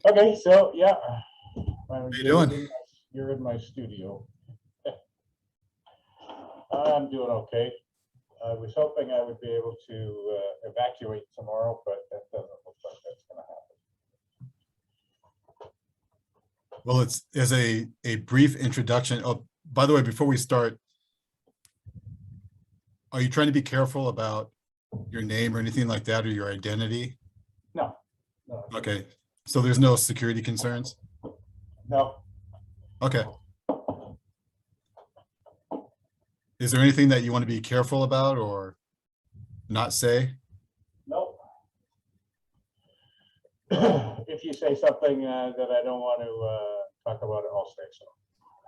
Okay, so yeah, How you doing? you're in my studio. I'm doing okay. I was hoping I would be able to evacuate tomorrow, but that doesn't look like that's going to Well, it's as a brief introduction. Oh, by the way, before we start, are you trying to be careful about your name or anything like that, or your identity? happen. No, Okay, so there's no security concerns? no. Okay. Is there anything that you want to be careful about or not say? No. If you say something that I don't want to talk about, I'll say so.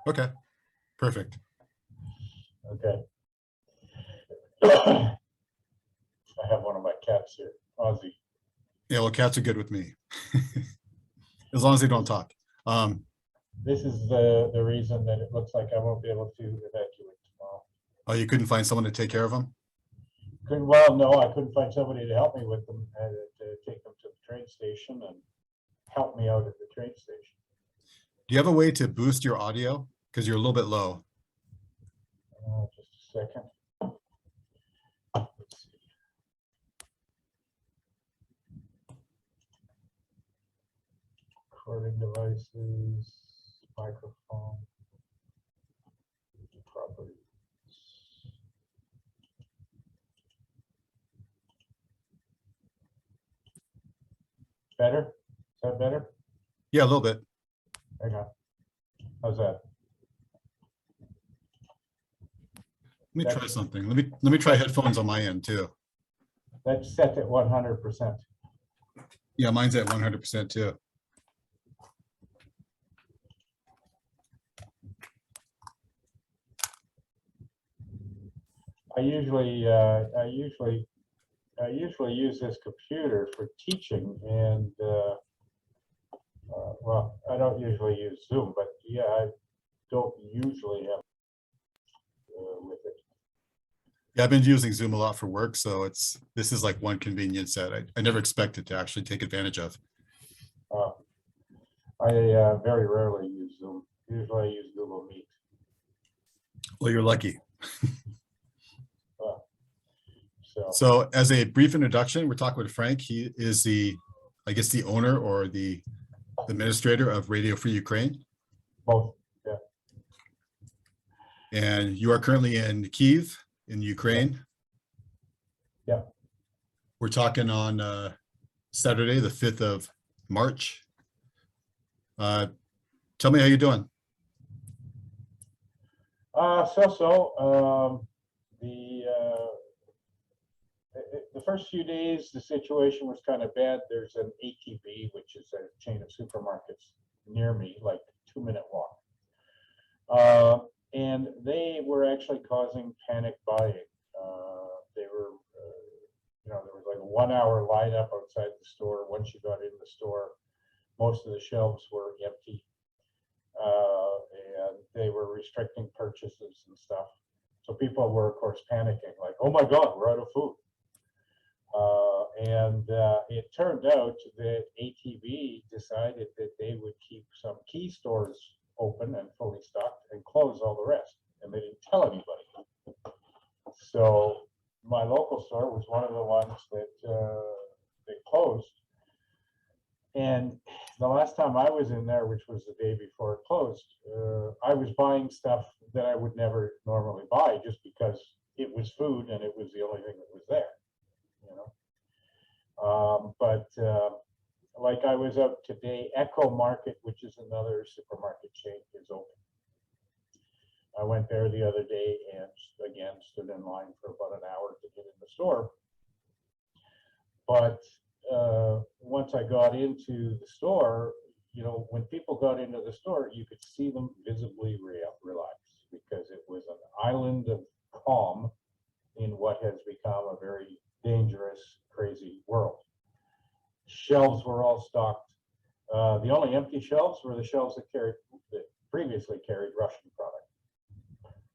Okay, perfect. Okay. I have one of my cats here, Ozzy. Yeah, well, cats are good with me. As long as they don't talk. This is the reason that it looks like I won't be able to evacuate tomorrow. Oh, you couldn't find someone to take care of them? Well, no, I couldn't find somebody to help me with them, to take them to the train station and help me out at the train station. Do you have a way to boost your audio? Because you're a little bit low. Just a second. Let's see. Recording devices, microphone, properties. Better? Is that better? Yeah, a little bit. Hang on. How's that? Let me try something. Let me try headphones on my end too. That's set at 100%. Yeah, mine's at 100% too. I usually use this computer for teaching, and well, I don't usually use Zoom, but yeah, I don't usually have with it. Yeah, I've been using Zoom a lot for work, so this is like one convenience that I never expected to actually take advantage of. I very rarely use Zoom. Usually I use Google Meet. Well, you're lucky. So So as a brief introduction, we're talking with Frank. He is I guess the owner or the administrator of Radio Free Ukraine. both, yeah. And you are currently in Kyiv in Ukraine. Yeah. We're talking on Saturday, the 5th of March. Tell me how you're doing. The first few days, the situation was kind of bad. There's an ATV, which is a chain of supermarkets near me, like 2-minute walk. And they were actually causing panic buying. They were, there was like a 1-hour lineup outside the store. Once you got in the store, most of the shelves were empty. And they were restricting purchases and stuff. So people were, of course, panicking, like, oh my God, we're out of food. And it turned out that ATV decided that they would keep some key stores open and fully stocked and close all the rest. And they didn't tell anybody. So my local store was one of the ones that they closed. And the last time I was in there, which was the day before it closed, I was buying stuff that I would never normally buy just because it was food and it was the only thing that was there, but like I was out today, Echo Market, which is another supermarket chain, is open. I went there the other day and again stood in line for about an hour to get in the store. But once I got into the store, when people got into the store, you could see them visibly relax because it was an island of calm in what has become a very dangerous, crazy world. Shelves were all stocked. The only empty shelves were the shelves that previously carried Russian product.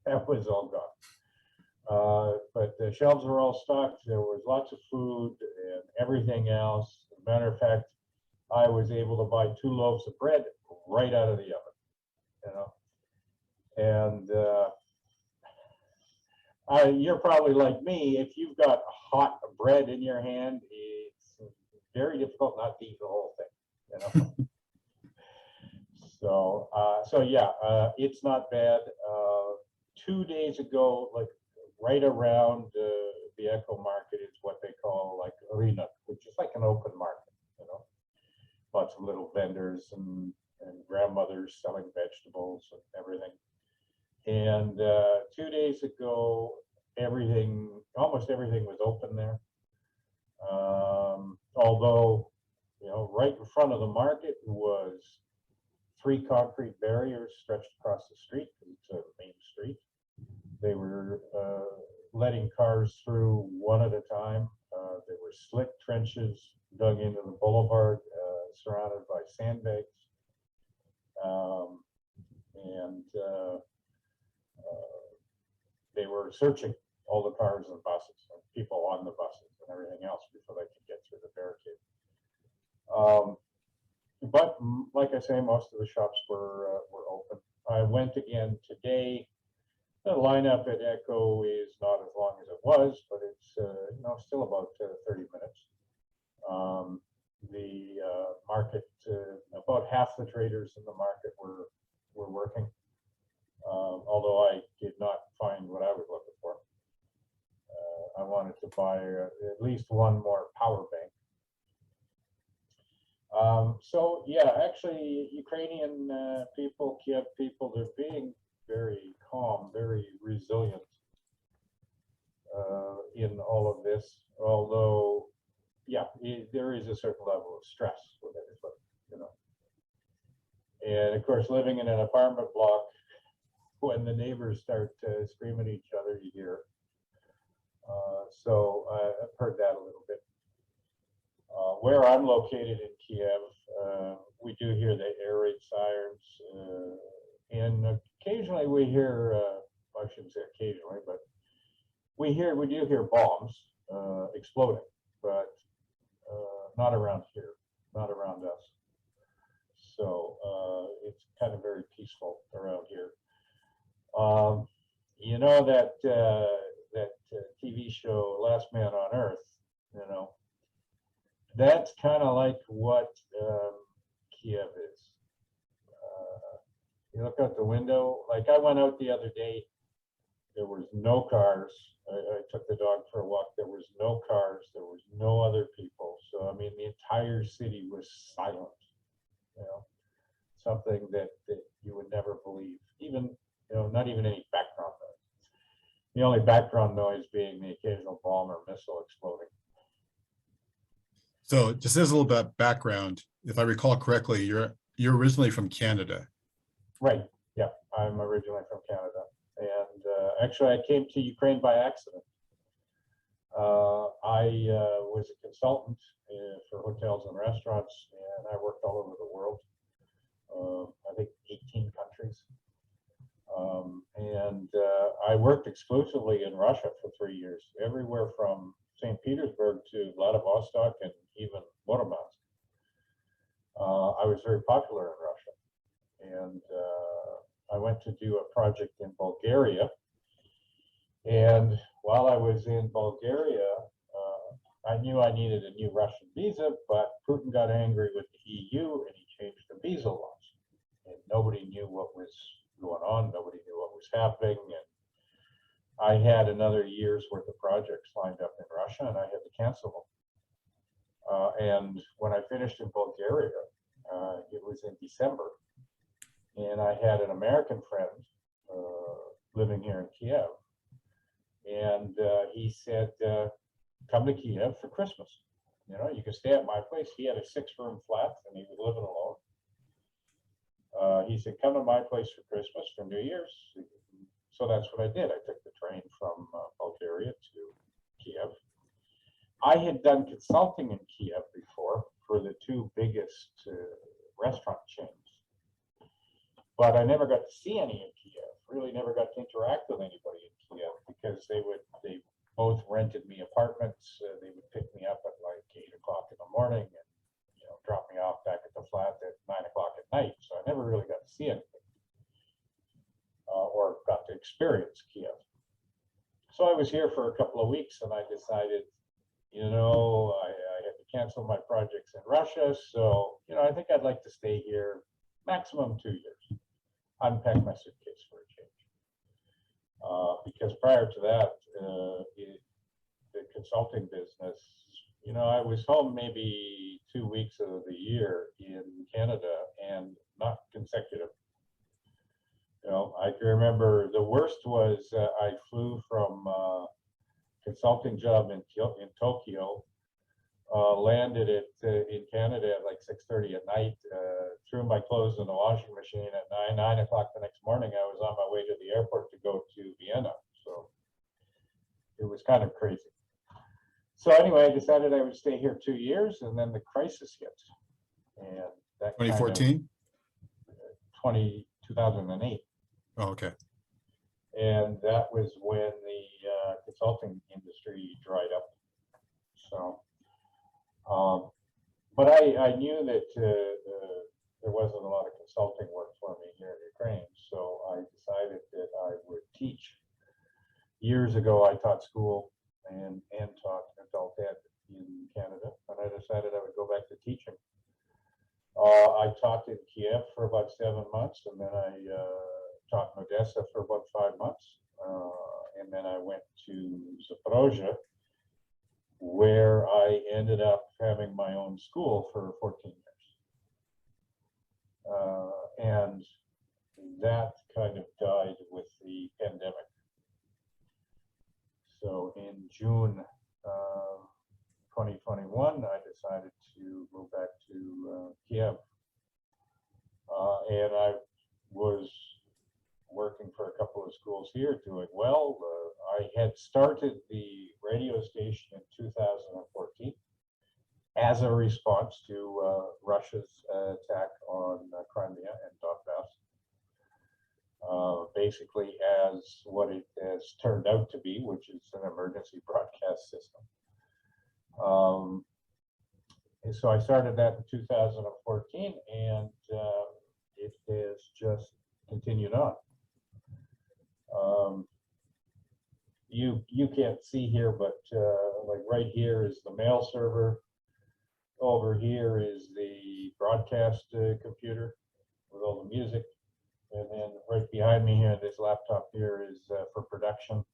That was all gone. But the shelves were all stocked. There was lots of food and everything else. As a matter of fact, I was able to buy 2 loaves of bread right out of the oven, you know. And you're probably like me. If you've got hot bread in your hand, it's very difficult not to eat the whole thing, you know. So yeah, it's not bad. 2 days ago, like right around the Echo Market is what they call like arena, which is like an open market, you know. Lots of little vendors and grandmothers selling vegetables and everything. And 2 days ago, almost everything was open there. Although, you know, right in front of the market was 3 concrete barriers stretched across the street. It's a main street. They were letting cars through one at a time. There were slick trenches dug into the boulevard, surrounded by sandbags. And they were searching all the cars and buses and people on the buses and everything else before they could get through the barricade. But like I say, most of the shops were open. I went again today. The lineup at Echo is not as long as it was, but it's you know, still about 30 minutes. The market, about half the traders in the market were working, although I did not find what I was looking for. I wanted to buy at least one more power bank. So yeah, actually, Ukrainian people, Kyiv people, they're being very calm, very resilient in all of this. Although, yeah, there is a certain level of stress with everybody, you know. And of course, living in an apartment block, when the neighbors start screaming at each other, you hear it. So I've heard that a little bit. Where I'm located in Kyiv, we do hear the air raid sirens, and occasionally we hear, I shouldn't say occasionally, but we do hear bombs exploding, but not around here, not around us. So it's kind of very peaceful around here. You know that TV show Last Man on Earth, you know, that's kind of like what Kyiv is. You look out the window, like I went out the other day, there was no cars. I took the dog for a walk. There was no cars. There was no other people. So, I mean, the entire city was silent, you know, something that you would never believe, even, you know, not even any background noise. The only background noise being the occasional bomb or missile exploding. So just as a little bit of background, if I recall correctly, you're originally from Canada. Right. Yeah, I'm originally from Canada, and actually I came to Ukraine by accident. I was a consultant for hotels and restaurants, and I worked all over the world. I think 18 countries. And I worked exclusively in Russia for 3 years, everywhere from St. Petersburg to Vladivostok and even Murmansk. I was very popular in Russia, and I went to do a project in Bulgaria. And while I was in Bulgaria, I knew I needed a new Russian visa, but Putin got angry with the EU and he changed the visa laws. And nobody knew what was going on, nobody knew what was happening. And I had another year's worth of projects lined up in Russia, and I had to cancel them. And when I finished in Bulgaria, it was in December, and I had an American friend living here in Kyiv, and he said, come to Kyiv for Christmas. You know, you can stay at my place. He had a 6-room flat, and he was living alone. He said, come to my place for Christmas, for New Year's. So that's what I did. I took the train from Bulgaria to Kyiv. I had done consulting in Kyiv before for the 2 biggest restaurant chains, but I never got to see any in Kyiv. Really never got to interact with anybody in Kyiv because they both rented me apartments. They would pick me up at like 8 o'clock in the morning and, you know, drop me off back see anything or got to experience Kyiv. So I was here for a couple of weeks, and I decided, I had to cancel my projects in Russia. So, I think I'd like to stay here maximum 2 years, unpack my suitcase for a change. Because prior to that, the consulting business, I was home maybe 2 weeks of the year in Canada and not consecutive. I can remember the worst was I flew from consulting job in Tokyo, landed in Canada at like 6:30 at night, threw my clothes in the washing machine at 9 o'clock the next morning. I was on my way to the airport to go to Vienna. So it was kind of crazy. So anyway, I decided I would stay here 2 years, and then the crisis hit. And that 2014? 2008. Oh, okay. And that was when the consulting industry dried up. So, but I knew that there wasn't a lot of consulting work for me here in Ukraine. So I decided that I would teach. Years ago, I taught school and taught adult ed in Canada, and I decided I would go back to teaching. I taught in Kyiv for about 7 months, and then I taught in Odessa for about 5 months, and then I went to Zaporozhye, where I ended up having my own school for 14 years. And that kind of died with the pandemic. So in June 2021, I decided to move back to Kyiv. And I was working for a couple of schools here, doing well. I had started the radio station in 2014 as a response to Russia's attack on Crimea and Donbass. Basically as what it has turned out to be, which is an emergency broadcast system. And so I started that in 2014, and it has just continued on. You can't see here, but like right here is the mail server. Over here is the broadcast computer with all the music. And then right behind me here, this laptop here is for production,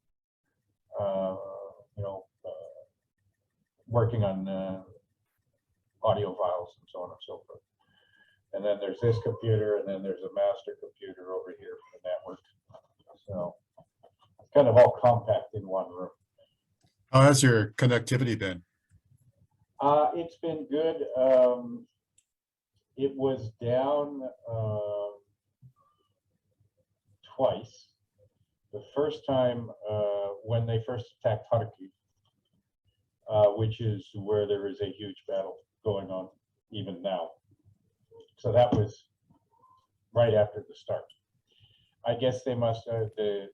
working on audio files and so on and so forth. And then there's this computer, and then there's a master computer over here for the network. So it's kind of all compact in one room. How has your connectivity been? It's been good. It was down twice. The first time when they first attacked Kharkiv, which is where there is a huge battle going on even now. So that was right after the start. I guess they must, the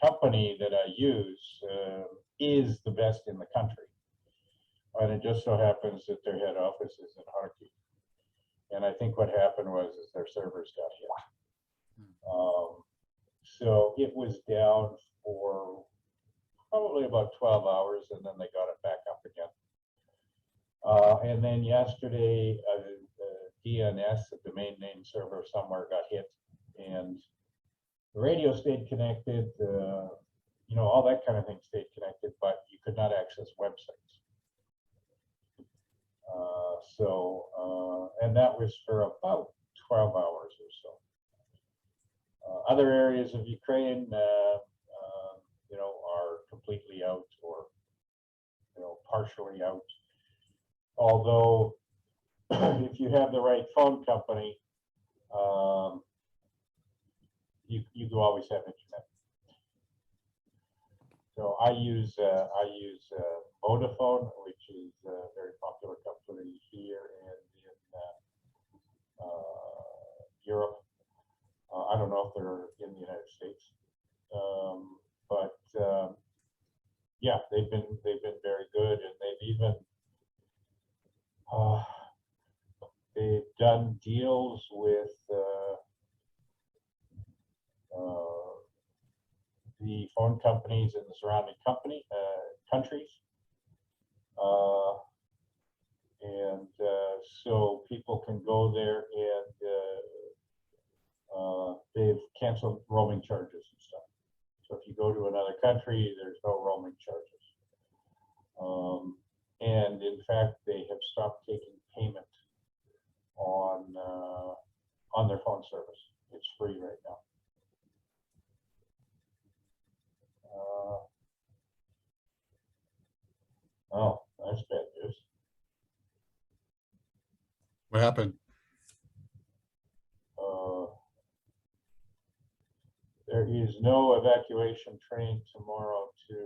company that I use is the best in the country. And it just so happens that their head office is in Kharkiv. And I think what happened was their servers got hit. So it was down for probably about 12 hours, and then they got it back up again. And then yesterday, DNS, a domain name server somewhere, got hit, and the radio stayed connected. All that kind of thing stayed connected, but you could not access websites. And that was for about 12 hours or so. Other areas of Ukraine, are completely out or, partially out. Although, if you have the right phone company, you do always have internet. So I use Vodafone, which is a very popular company here and in Europe. I don't know if they're in the United States, but yeah, they've been very good, and they've done deals with the phone companies in the surrounding countries. So people can go there and they've canceled roaming charges and stuff. So if you go to another country, there's no roaming charges. And in fact, they have stopped taking payment on their phone service. It's free right now. Oh, that's bad news. What happened? There is no evacuation train tomorrow to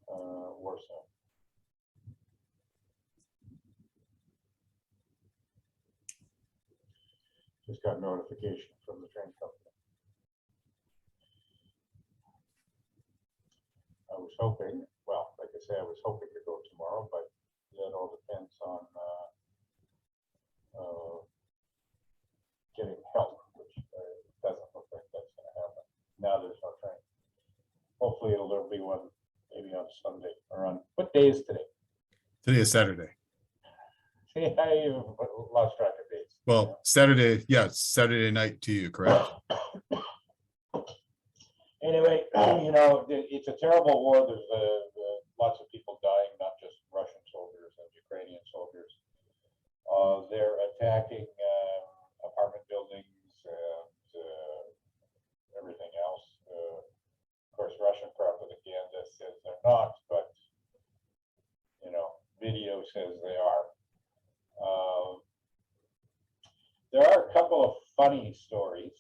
Warsaw. Just got notification from the train company. I was hoping, well, like I say, I was hoping to go tomorrow, but that all depends on getting help, which doesn't look like that's going to happen. Now there's no train. Hopefully there'll be one maybe on Sunday or on, what day is today? Today is Saturday. See, I lost track of days. Well, Saturday, yeah, it's Saturday night to you, correct? Anyway, you know, it's a terrible war. There's lots of people dying, not just Russian soldiers and Ukrainian soldiers. They're attacking apartment buildings and everything else. Of course, Russian propaganda says they're not, but, you know, video says they are. There are a couple of funny stories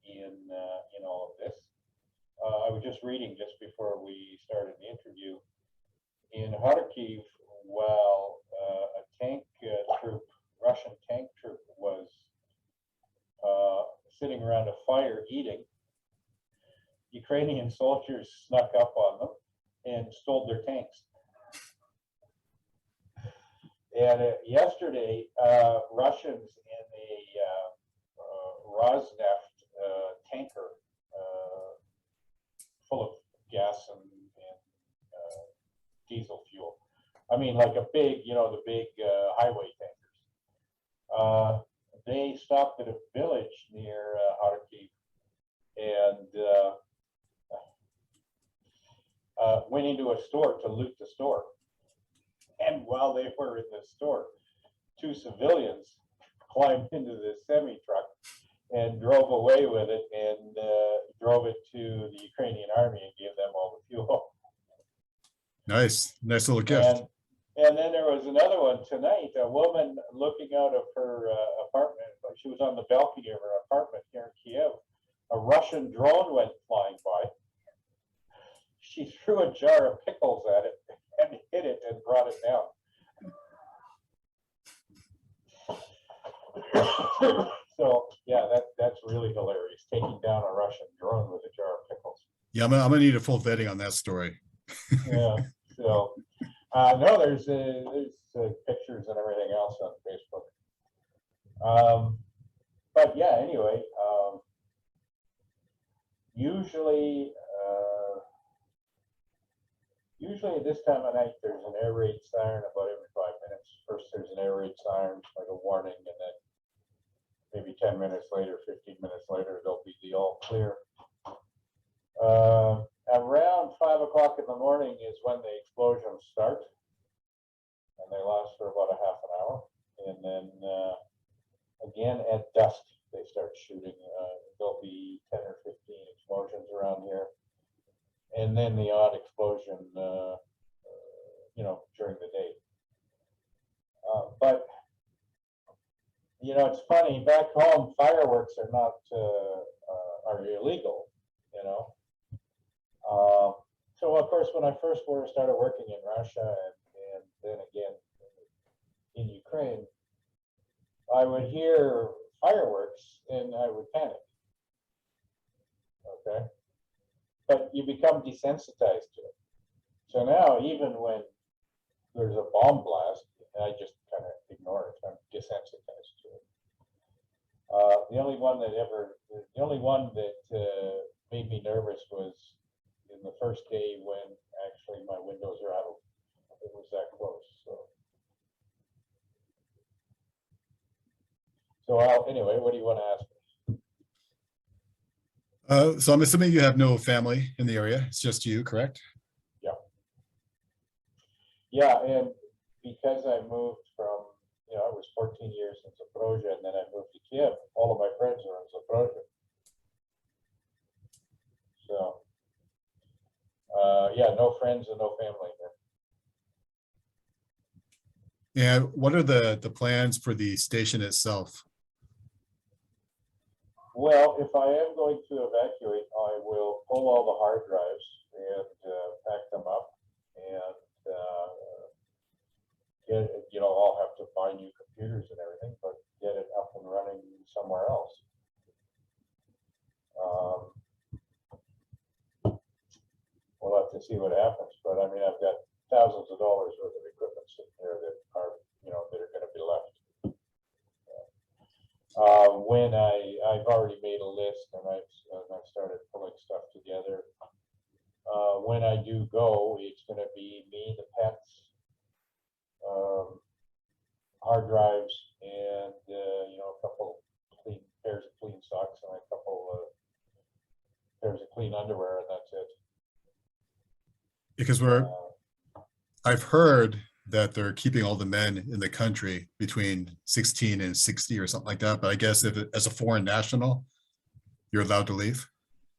in all of this. I was just reading just before we started the interview. In Kyiv, while a tank troop, Russian tank troop, was sitting around a fire eating, Ukrainian soldiers snuck up on them and stole their tanks. And yesterday, Russians in a Rosneft tanker full of gas and diesel fuel. I mean, like a big, you know, the big highway tankers. They stopped at a village near Kyiv and went into a store to loot the store. And while they were in the store, two civilians climbed into the semi-truck and drove away with it and drove it to the Ukrainian army and gave them all the fuel. Nice little gift. And then there was another one tonight, a woman looking out of her apartment. She was on the balcony of her apartment here in Kyiv. A Russian drone went flying by. She threw a jar of pickles at it and hit it and brought it down. So yeah, that's really hilarious. Taking down a Russian drone with a jar of pickles. Yeah, I'm gonna need a full vetting on that story. Yeah. So no, there's pictures and everything else on Facebook. But yeah, anyway, usually at this time of night, there's an air raid siren about every 5 minutes. First, there's an air raid siren, like a warning, and then maybe 10 minutes later, 15 minutes later, there'll be the all clear. Around 5 o'clock in the morning is when the explosions start, and they last for about a half an hour. And then again at dusk, they start shooting. There'll be 10 or 15 explosions around here. And then the odd explosion, you know, during the day. But, you know, it's funny, back home, fireworks are not, are illegal, you know. So, of course, when I first started working in Russia and then again in Ukraine, I would hear fireworks and I would panic. Okay. But you become desensitized to it. So now, even when there's a bomb blast, I just kind of ignore it. I'm desensitized to it. The only one that made me nervous was in the first day when actually my windows rattled. It was that close. So anyway, what do you want to ask me? So I'm assuming you have no family in the area. It's just you, correct? Yeah, and because I moved from, I was 14 years in Zaporozhye, and then I moved to Kyiv. All of my friends are in Zaporozhye. So, yeah, no friends and no family here. And what are the plans for the station itself? Well, if I am going to evacuate, I will pull all the hard drives and pack them up, and I'll have to buy new computers and everything, but get it up and running somewhere else. We'll have to see what happens, but I mean, I've got thousands of dollars worth of equipment sitting there that are, that are going to be left. When I've already made a list, and I've started pulling stuff together. When I do go, it's going to be me, the pets, hard drives, and a couple clean pairs of clean socks and a couple pairs of clean underwear, and that's it. Because I've heard that they're keeping all the men in the country between 16 and 60 or something like that. But I guess if as a foreign national, you're allowed to leave.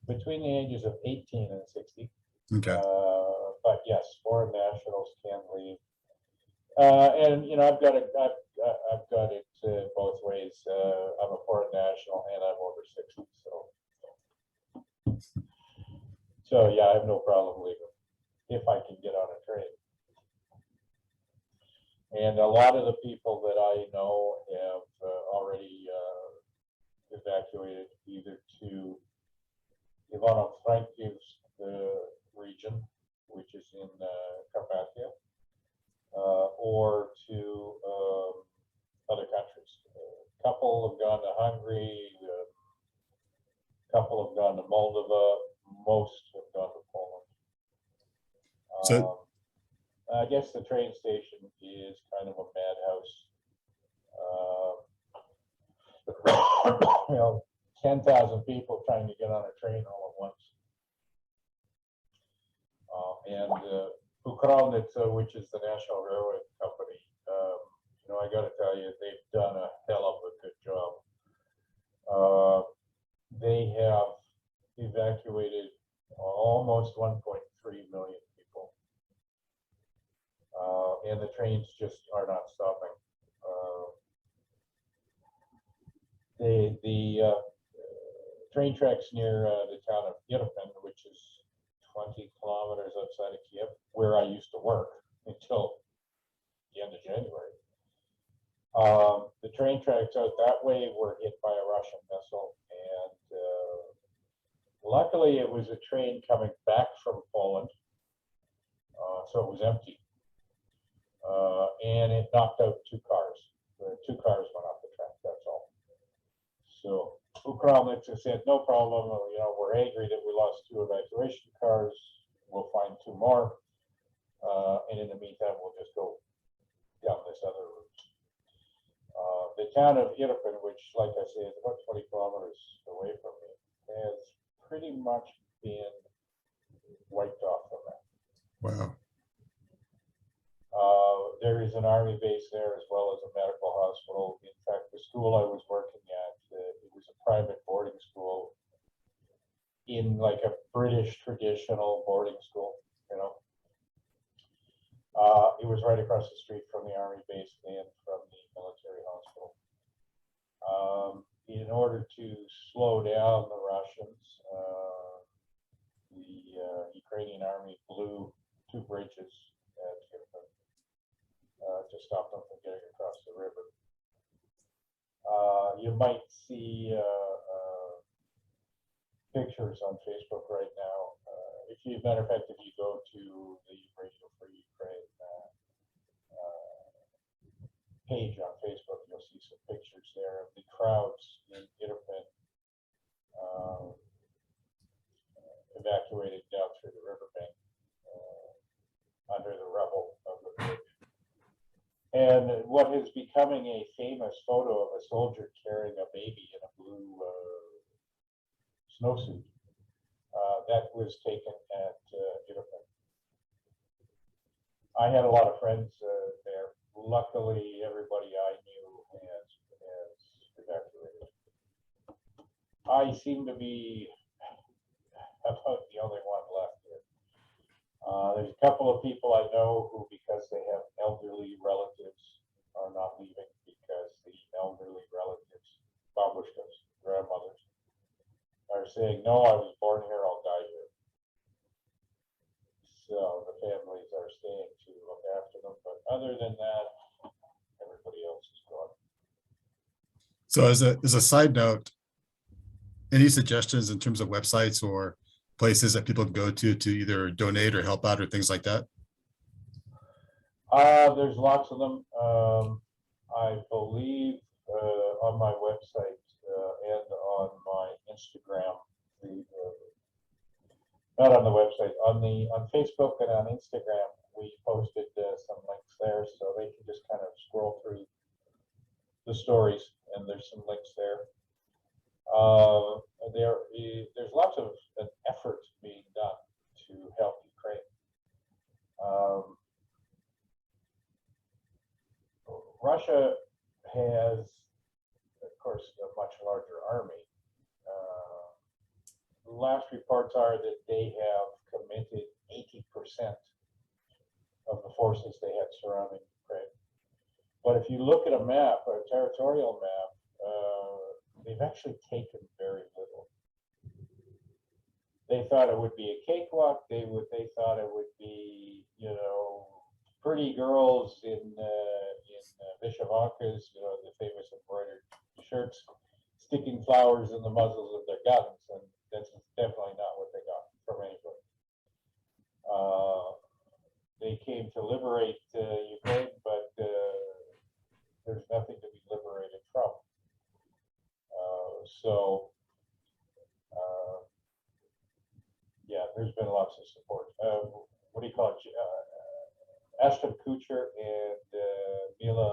Between the ages of 18 and 60. Okay. But yes, foreign nationals can leave. And I've got it both ways. I'm a foreign national and I'm over 60, so yeah, I have no problem leaving if I can get on a train. And a lot of the people that I know have already evacuated either to Ivano-Frankivsk region, which is in Carpathia, or to other countries. A couple have gone to Hungary, a couple have gone to Moldova, most have gone to Poland. So I guess the train station is kind of a madhouse. 10,000 people trying to get on a train all at once. And Ukravnitsa, which is the National Railway Company, I got to tell you, they've done a hell of a good job. They have evacuated almost 1.3 million people, and the trains just are not stopping. The train tracks near the town of Irpin, which is 20 kilometers outside of Kyiv, where I used to work until the end of January. The train tracks out that way were hit by a Russian missile, and luckily it was a train coming back from Poland, so it was empty, and it knocked out two cars. Two cars went off the track, that's all. So Ukravnitsa said, no problem, we're angry that we lost two evacuation cars, we'll find two more, and in the meantime we'll just go down this other route. The town of Irpin, which, like I say, is about 20 kilometers away from me, has pretty much been wiped off the map. wow. There is an army base there as well as a medical hospital. In fact, the school I was working at, it was a private boarding school in like a British traditional boarding school, It was right across the street from the army base and from the military hospital. In order to slow down the Russians, the Ukrainian army blew two bridges at Kyiv to stop them from getting across the river. You might see pictures on Facebook right now. Matter of fact, if you go to the Radio Free Ukraine page on Facebook, you'll see some pictures there of the crowds in evacuated down through the riverbank under the rubble of the bridge. And what is becoming a famous photo of a soldier carrying a baby in a blue snowsuit, that was taken at Ivacuation. I had a lot of friends there. Luckily, everybody I knew has evacuated. I seem to be about the only one left here. There's a couple of people I know who, because they have elderly relatives, are not leaving because the elderly relatives, babushkas, grandmothers, are saying, no, I was born here, I'll die here. So the families are staying to look after them, but other than that, everybody else is gone. So as a side note, any suggestions in terms of websites or places that people can go to either donate or help out or things like that? There's lots of them. I believe on my website and on my Instagram, not on the website, on Facebook and on Instagram, we posted some links there, so they can just kind of scroll through the stories, and there's some links there. There's lots of an effort being done to help Ukraine. Russia has, of course, a much larger army. The last reports are that they have committed 80% of the forces they had surrounding Ukraine. But if you look at a map, a territorial map, they've actually taken very little. They thought it would be a cakewalk. They thought it would be, pretty girls in Vyshyvankas, the famous embroidered shirts, sticking flowers in the muzzles of their guns, and that's definitely not what they got from anybody. They came to liberate Ukraine, but there's nothing to be liberated from. Yeah, there's been lots of support. What do you call it? Ashton Kutcher and Mila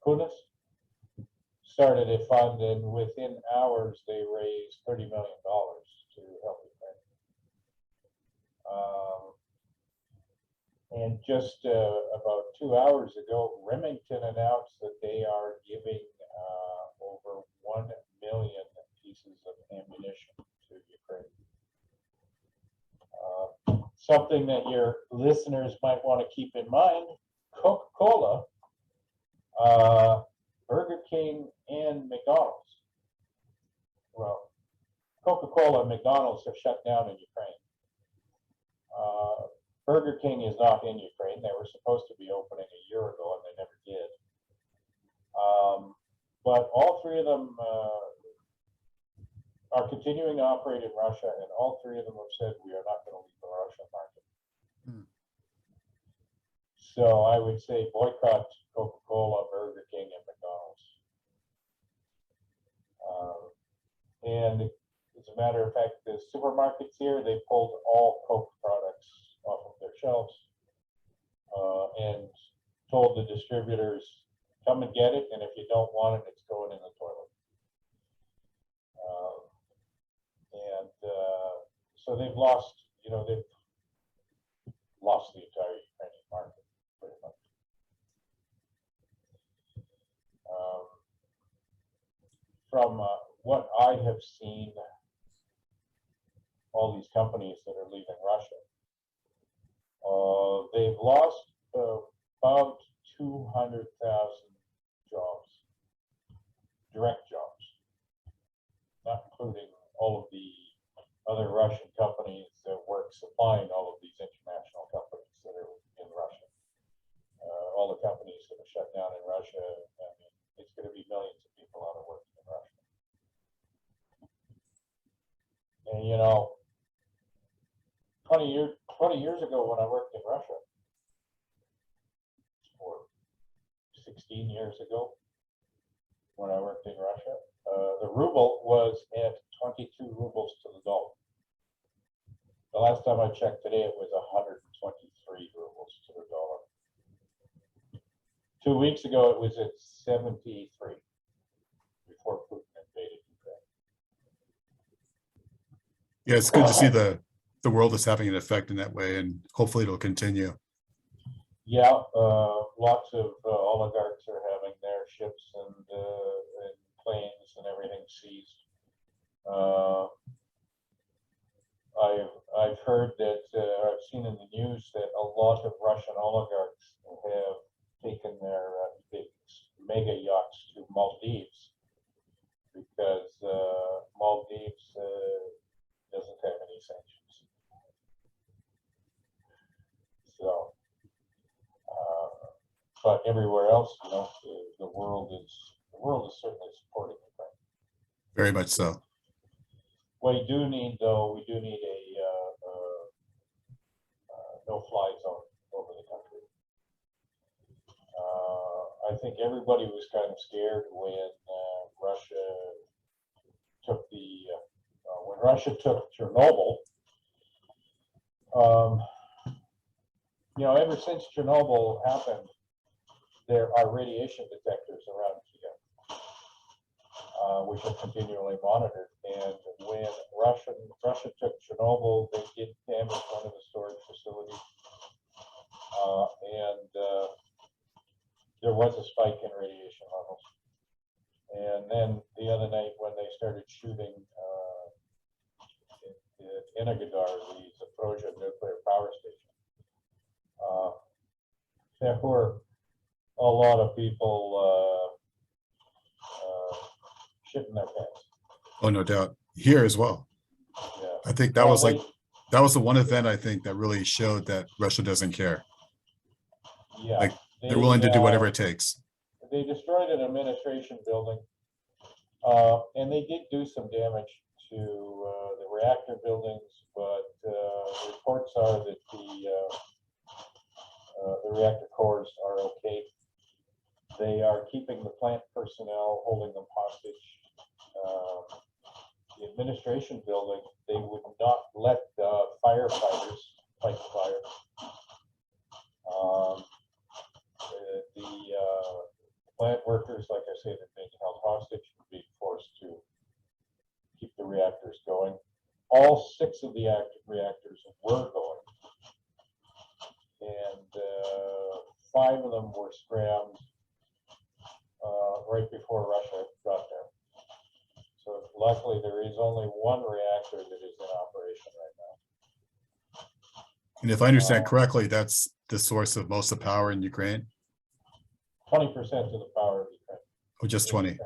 Kunis started a fund, and within hours they raised $30 million to help Ukraine. And just about 2 hours ago, Remington announced that they are giving over 1 million pieces of ammunition to Ukraine. Something that your listeners might want to keep in mind, Coca-Cola, Burger King, and McDonald's. Well, Coca-Cola and McDonald's have shut down in Ukraine. Burger King is not in Ukraine. They were supposed to be opening a year ago, and they never did. But all three of them are continuing to operate in Russia, and all three of them have said we are not going to leave the Russian market. So I would say boycott Coca-Cola, Burger King, and McDonald's. And as a matter of fact, the supermarkets here, they pulled all Coke products off of their shelves and told the distributors, come and get it, and if you don't want it, it's going in the toilet. So they've lost, they've lost the entire Ukrainian market, pretty much. From what I have seen, all these companies that are leaving Russia, they've lost about 200,000 jobs, direct jobs, not including all of the other Russian companies that work supplying all of these international companies that are in Russia. All the companies that are shut down in Russia, I mean, it's going to be millions of people out of work in Russia. And 20 years ago when I worked in Russia, or 16 years ago when I worked in Russia, the ruble was at 22 rubles to the dollar. last time I checked today, it was 123 rubles to the dollar. 2 weeks ago, it was at 73 before Putin invaded Ukraine. Yeah, it's good to see the world is having an effect in that way, and hopefully it'll continue. Yeah, lots of oligarchs are having their ships and planes and everything seized. I've heard that, I've seen in the news that a lot of Russian oligarchs have taken their big mega yachts to Maldives because Maldives doesn't have any sanctions. So, but everywhere else, you know, the world is certainly supporting Ukraine. Very much so. What we do need, though, we do need a no-fly zone over the country. I think everybody was kind of scared when Russia took Chernobyl. You know, ever since Chernobyl happened, there are radiation detectors around Kyiv, which are continually monitored. And when Russia took Chernobyl, they did damage one of the storage facilities, and there was a spike in radiation levels. And then the other night, when they started shooting in Energodar, the Zaporozhye nuclear power station, there were a lot of people shitting their pants. Oh, no doubt. Here as well. Yeah. I think that was that was the one event I think that really showed that Russia doesn't care. Yeah. Like they're willing to do whatever it takes. They destroyed an administration building, and they did do some damage to the reactor buildings, but reports are that the reactor cores are okay. They are keeping the plant personnel, holding them hostage. The administration building, they would not let firefighters fight the fire. The plant workers, like I say, they're being held hostage, being forced to keep the reactors going. All 6 of the active reactors were going, and 5 of them were scrammed right before Russia got there. So luckily, there is only 1 reactor that is in operation right now. And if I understand correctly, that's the source of most of the power in Ukraine. 20% of the power of Ukraine. Oh, just 20.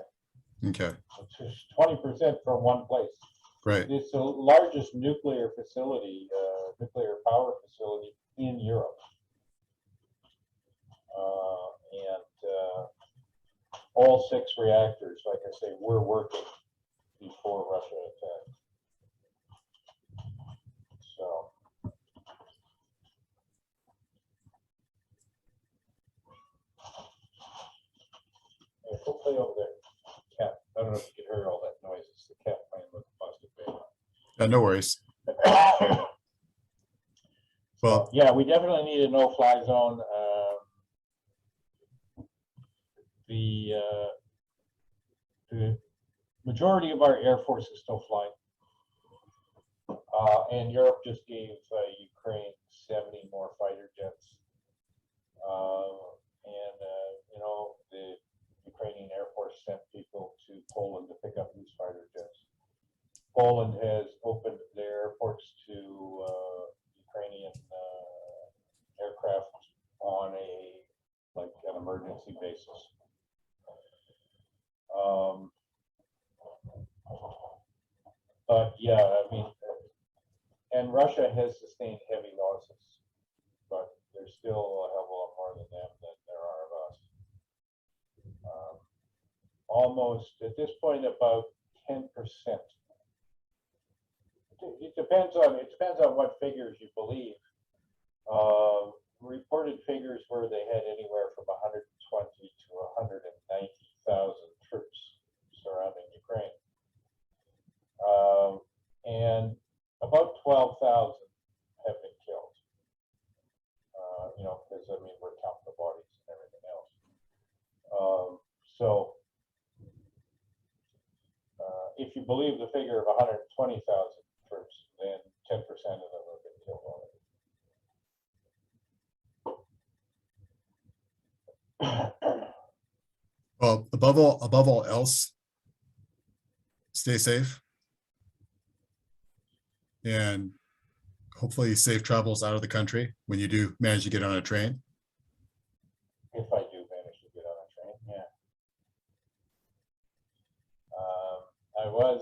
Okay. Just 20% from one place. Right. It's the largest nuclear facility, nuclear power facility in Europe. And all 6 reactors, like I say, were working before Russia attacked. So. Yeah, go play over there. Cat. I don't know if you can hear all that noise. It's the cat playing with the plastic bag. No worries. Well, yeah, we definitely need a no-fly zone. The majority of our Air Force is still flying. And Europe just gave Ukraine 70 more fighter jets. You know, the Ukrainian Air Force sent people to Poland to pick up these fighter jets. Poland has opened their airports to Ukrainian aircraft on an emergency basis. But yeah, I mean, and Russia has sustained heavy losses, but there's still a hell of a lot more than them than there are of us. Almost at this point about 10%. It depends on what figures you believe. Reported figures were they had anywhere from 120 to 190,000 troops surrounding Ukraine, and about 12,000 because I mean, we're counting the bodies and everything else. So if you believe the figure of 120,000 troops, then 10% of them have been killed already. Well, above all else, stay safe. And hopefully safe travels out of the country when you do manage to get on a train. If I do manage to get on a train, yeah. I was,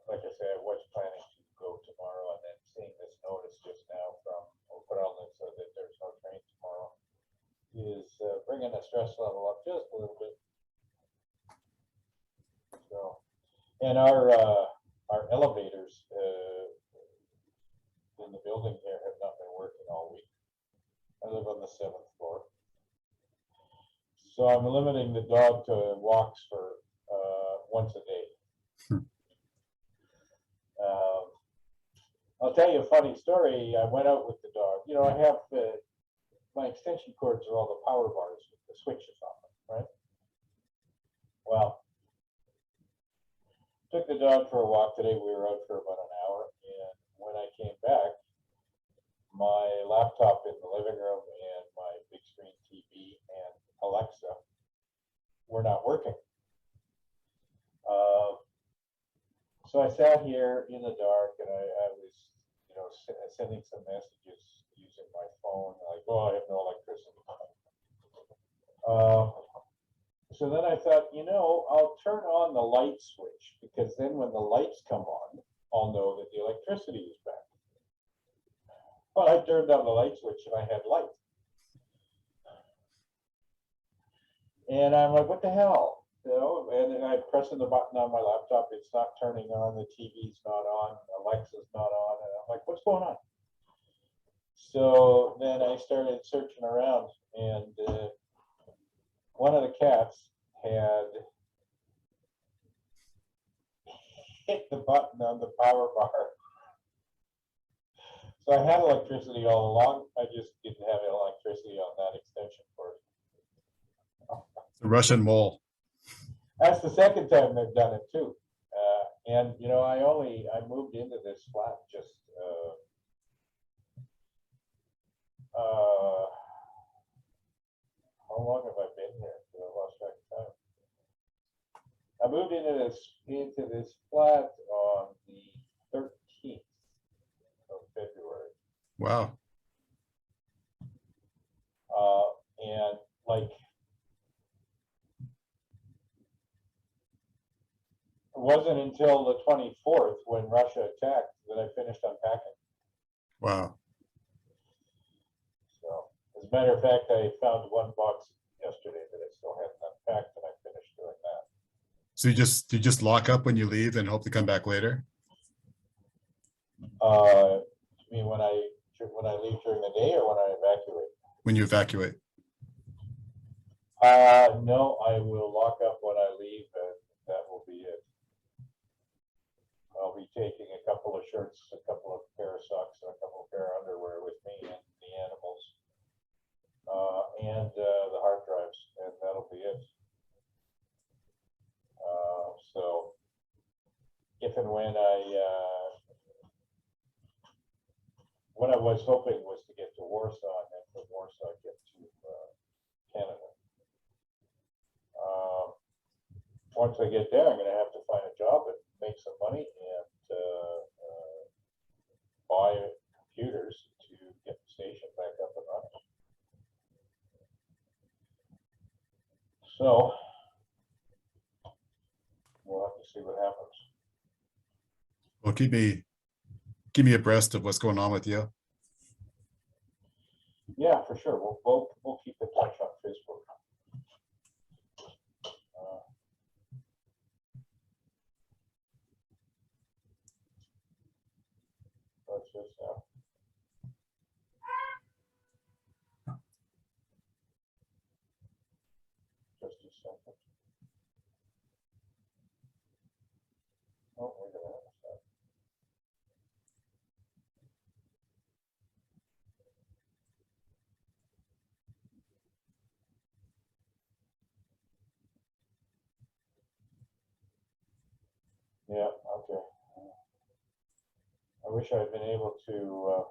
like I said, I was planning to go tomorrow, and then seeing this notice just now from Oakland so that there's no train tomorrow is bringing the stress level up just a little bit. So, and our elevators in the building here have not been working all week. I live on the 7th floor. So I'm limiting the dog to walks for once a day. I'll tell you a funny story. I went out with the dog. I have my extension cords are all the power bars with the switches on them, right? Well, took the dog for a walk today. We were out for about an hour, and when I came back, my laptop in the living room and my big screen TV and Alexa were not working. So I sat here in the dark, and I was, sending some messages using my phone, like, oh, I have no electricity. So then I thought, I'll turn on the light switch, because then when the lights come on, I'll know that the electricity is back. Well, I turned on the light switch and I had light. And I'm like, what the hell? And then I'm pressing the button on my laptop. It's not turning on. The TV's not on. Alexa's not on. And I'm like, what's going on? So then I started searching around, and one of the cats had hit the button on the power bar. So I had electricity all along. I just didn't have electricity on that extension cord. The Russian mole. That's the second time they've done it too. And I moved into this flat just how long have I been here? I lost track of time. I moved into this flat on the 13th of February. Wow. And like, it wasn't until the 24th when Russia attacked that I finished unpacking. Wow. So, as a matter of fact, I found one box yesterday that I still hadn't unpacked, and I finished doing that. So you just lock up when you leave and hope to come back later? I mean, when I leave during the day, or when I evacuate? When you evacuate. No, I will lock up when I leave, and that will be it. I'll be taking a couple of shirts, a couple of pair of socks, and a couple of pair of underwear with me, and the animals, and the hard drives, and that'll be it. So if and when what I was hoping was to get to Warsaw, and then from Warsaw get to Canada. Once I get there, I'm going to have to find a job and make some money and buy computers to get the station back up and running. So we'll have to see what happens. Well, keep me abreast of what's going on with you. Yeah, for sure. We'll keep in touch on Facebook. Let's just a second. Oh, wait a minute. Yeah, okay. I wish I'd been able to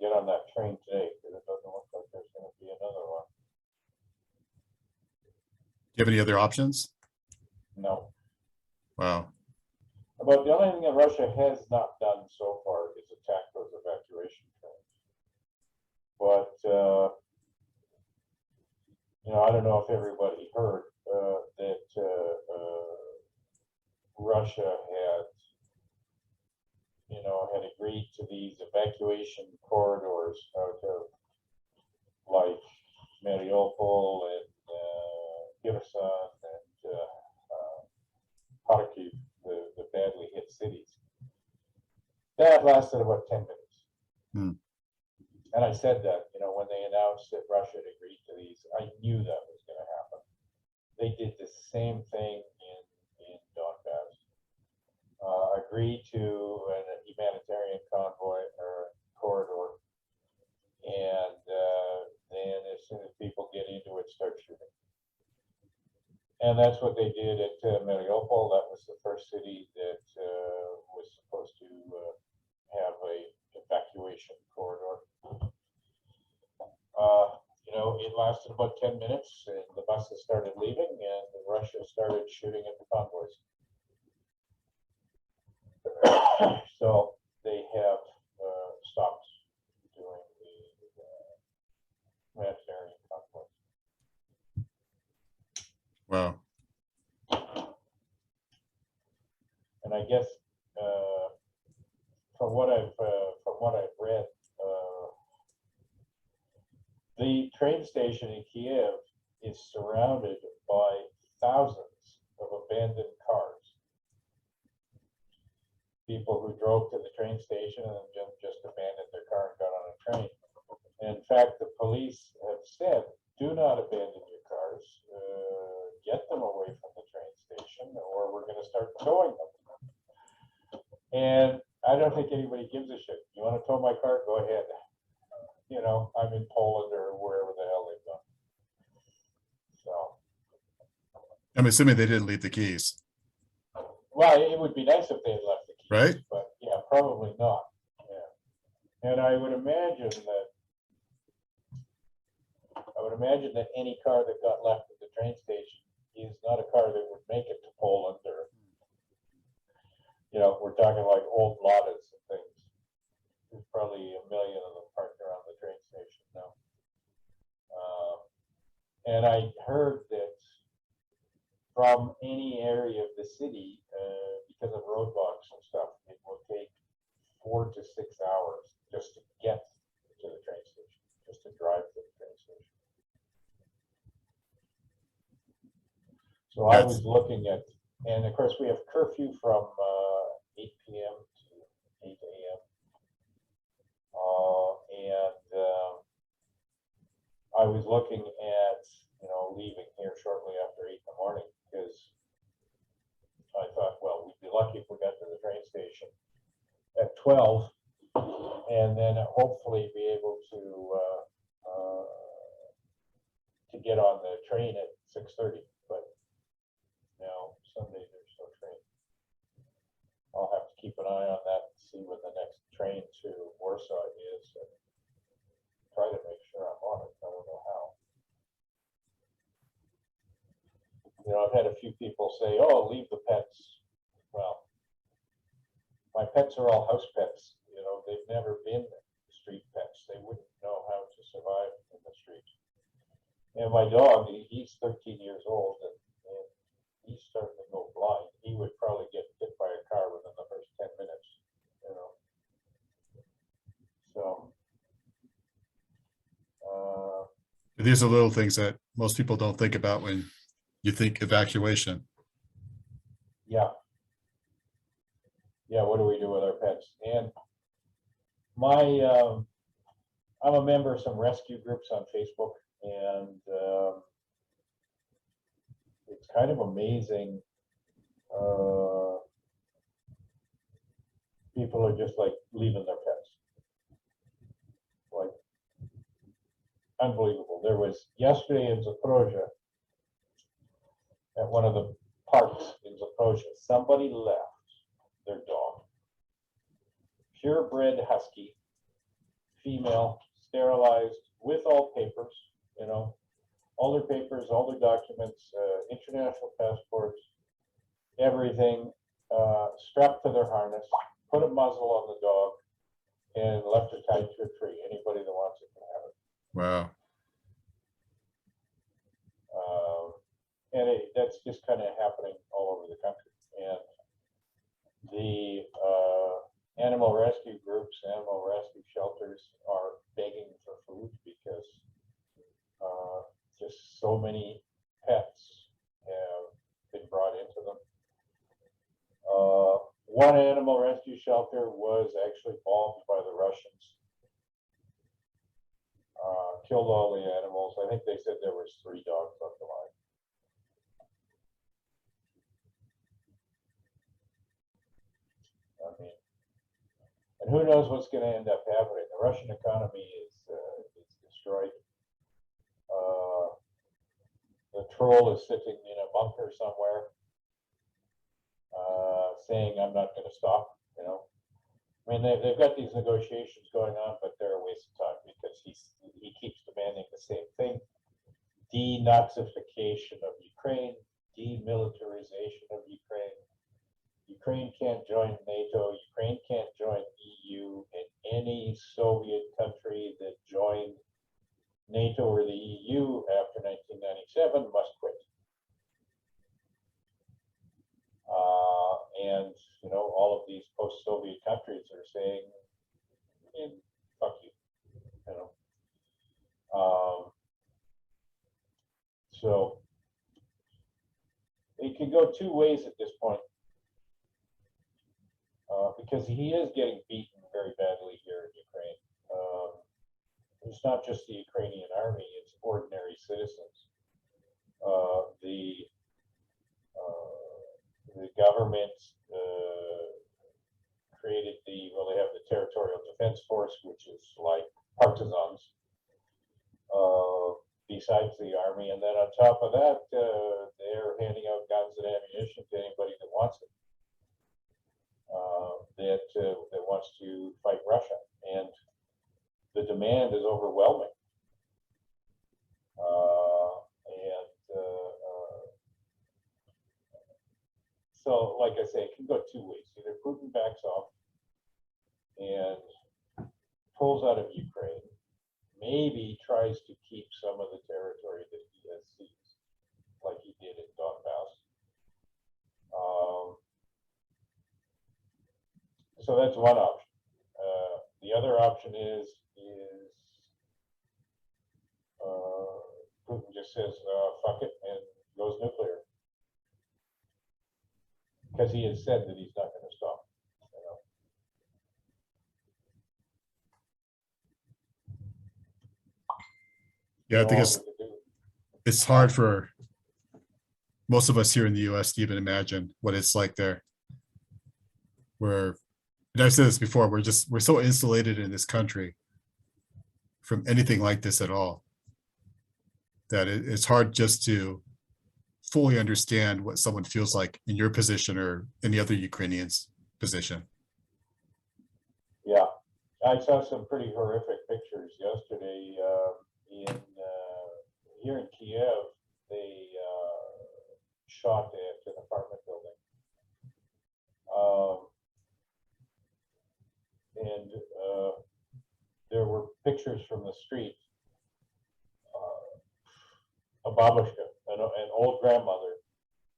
get on that train today, because it doesn't look like there's going to be another one. Do you have any other options? No. Wow. But the only thing that Russia has not done so far is attack those evacuation trains. But, you know, I don't know if everybody heard that Russia had, you know, had agreed to these evacuation corridors out of like Mariupol and Kherson and Kharkiv, the badly hit cities. That lasted about 10 minutes. Hmm. And I said that, you know, when they announced that Russia had agreed to these, I knew that was going to happen. They did the same thing in Donbass. Agreed to a humanitarian convoy or corridor, and then as soon as people get into it, start shooting. And that's what they did at Mariupol. That was the first city that was supposed to have a evacuation corridor. You know, it lasted about 10 minutes, and the buses started leaving, and Russia started shooting at the convoys. So they have stopped doing the humanitarian convoys. Wow. And I guess from what I've read, the train station in Kyiv is surrounded by thousands of abandoned cars. People who drove to the train station and just abandoned their car and got on a train. And in fact, the police have said, do not abandon your cars. Get them away from the train station, or we're going to start towing them. And I don't think anybody gives a shit. You want to tow my car? Go ahead. You know, I'm in Poland or wherever the hell they've gone. So. I'm assuming they didn't leave the keys. Well, it would be nice if they had left the keys, right? But yeah, probably not. Yeah, and I would imagine that any car that got left at the train station is not a car that would make it to Poland, or you know, we're talking like old Ladas and things. There's probably a million of them parked around the train station now. And I heard that from any area of the city, because of roadblocks and stuff, it will take 4 to 6 hours just to get to the train station, just to drive to the train station. So I was looking at, and of course we have curfew from 8 p.m. to 8 a.m. I was looking at, you know, leaving here shortly after 8 in the morning, because I thought, well, we'd be lucky if we got to the train station at 12, and then hopefully be able to get on the train at 6:30. But now Sunday there's no train. I'll have to keep an eye on that and see when the next train to Warsaw is, and try to make sure I'm on it. I don't know how. You know, I've had a few people say, oh, leave the pets. Well, my pets are all house pets. You know, they've never been street pets. They wouldn't know how to survive in the street. And my dog, he's 13 years old, and he's starting to go blind. He would probably get hit by a car within the first 10 minutes, you know. So. These are little things that most people don't think about when you think evacuation. Yeah. Yeah, what do we do with our pets? And I'm a member of some rescue groups on Facebook, and it's kind of amazing. People are just like leaving their pets. Like, unbelievable. There was yesterday in Zaporozhye, at one of the parks in Zaporozhye, somebody left their dog, purebred husky, female, sterilized, with all papers, you know, all their papers, all their documents, international passports, everything, strapped to their harness, put a muzzle on the dog, and left it tied to a tree. Anybody that wants it can have it. Wow. And that's just kind of happening all over the country. And the animal rescue groups, animal rescue shelters are begging for food because just so many pets have been brought into them. One animal rescue shelter was actually bombed by the Russians. Killed all the animals. I think they said there was 3 dogs left alive. I mean, and who knows what's going to end up happening? The Russian economy is destroyed. The troll is sitting in a bunker somewhere, saying, "I'm not going to stop." You know, I mean, they've got these negotiations going on, but they're a waste of time because he keeps demanding the same thing: denazification of Ukraine, demilitarization of Ukraine. Ukraine can't join NATO. Ukraine can't join EU, and any Soviet country that joined NATO or the EU after 1997 must quit. And you know, all of these post-Soviet countries are saying, "Fuck you," you know. So it can go 2 ways at this point, because he is getting beaten very badly here in Ukraine. It's not just the Ukrainian army; it's ordinary citizens. The government created they have the Territorial Defense Force, which is like partisans, besides the army, and then on top of that, they're handing out guns and ammunition to anybody that wants it, that wants to fight Russia, and the demand is overwhelming. So, like I say, it can go 2 ways. Either Putin backs off and pulls out of Ukraine, maybe tries to keep some of the territory that he has seized, like he did in Donbass. So that's one option. The other option is Putin just says, "Fuck it," and goes nuclear. Because he has said that he's not going to stop. You know? Yeah, I think it's hard for most of us here in the US to even imagine what it's like there. And I've said this before, we're so insulated in this country from anything like this at all, that it's hard just to fully understand what someone feels like in your position or any other Ukrainian's position. Yeah, I saw some pretty horrific pictures yesterday. Here in Kyiv, they shot at an apartment building, and there were pictures from the street. A babushka, an old grandmother,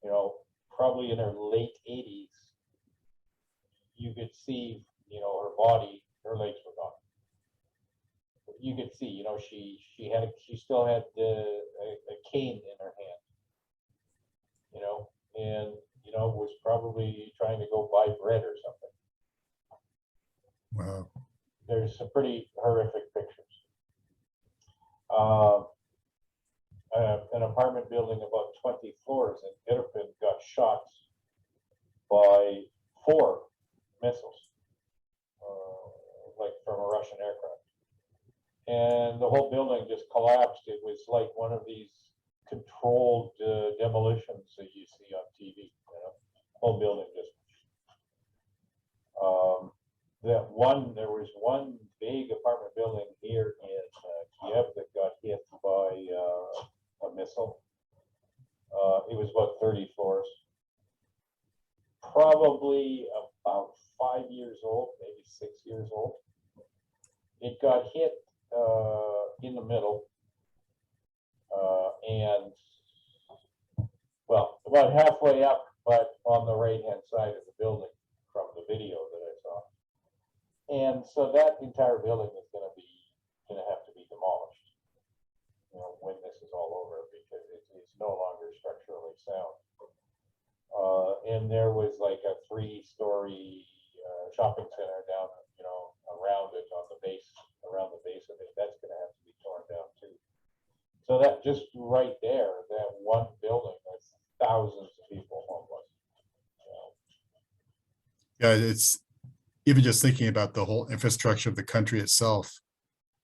you know, probably in her late 80s. You could see, you know, her body, her legs were gone. You could see, you know, she still had a cane in her hand, you know, and you know, was probably trying to go buy bread or something. Wow. There's some pretty horrific pictures. An apartment building about 20 floors in Irpin got shot by 4 missiles, like from a Russian aircraft. and the whole building just collapsed. It was like one of these controlled demolitions that you see on TV. You know, whole building just. There was one big apartment building here in Kyiv that got hit by a missile. It was about 30 floors, probably about 5 years old, maybe 6 years old. It got hit in the middle, and well, about halfway up, but on the right-hand side of the building from the video that I saw. And so that entire building is going to have to be demolished, you know, when this is all over, because it's no longer structurally sound. And there was like a 3-story shopping center down, you know, around it on the base, around the base of it. That's going to have to be torn down too. So that just right there, that one building, that's thousands of people homeless. Yeah, it's even just thinking about the whole infrastructure of the country itself.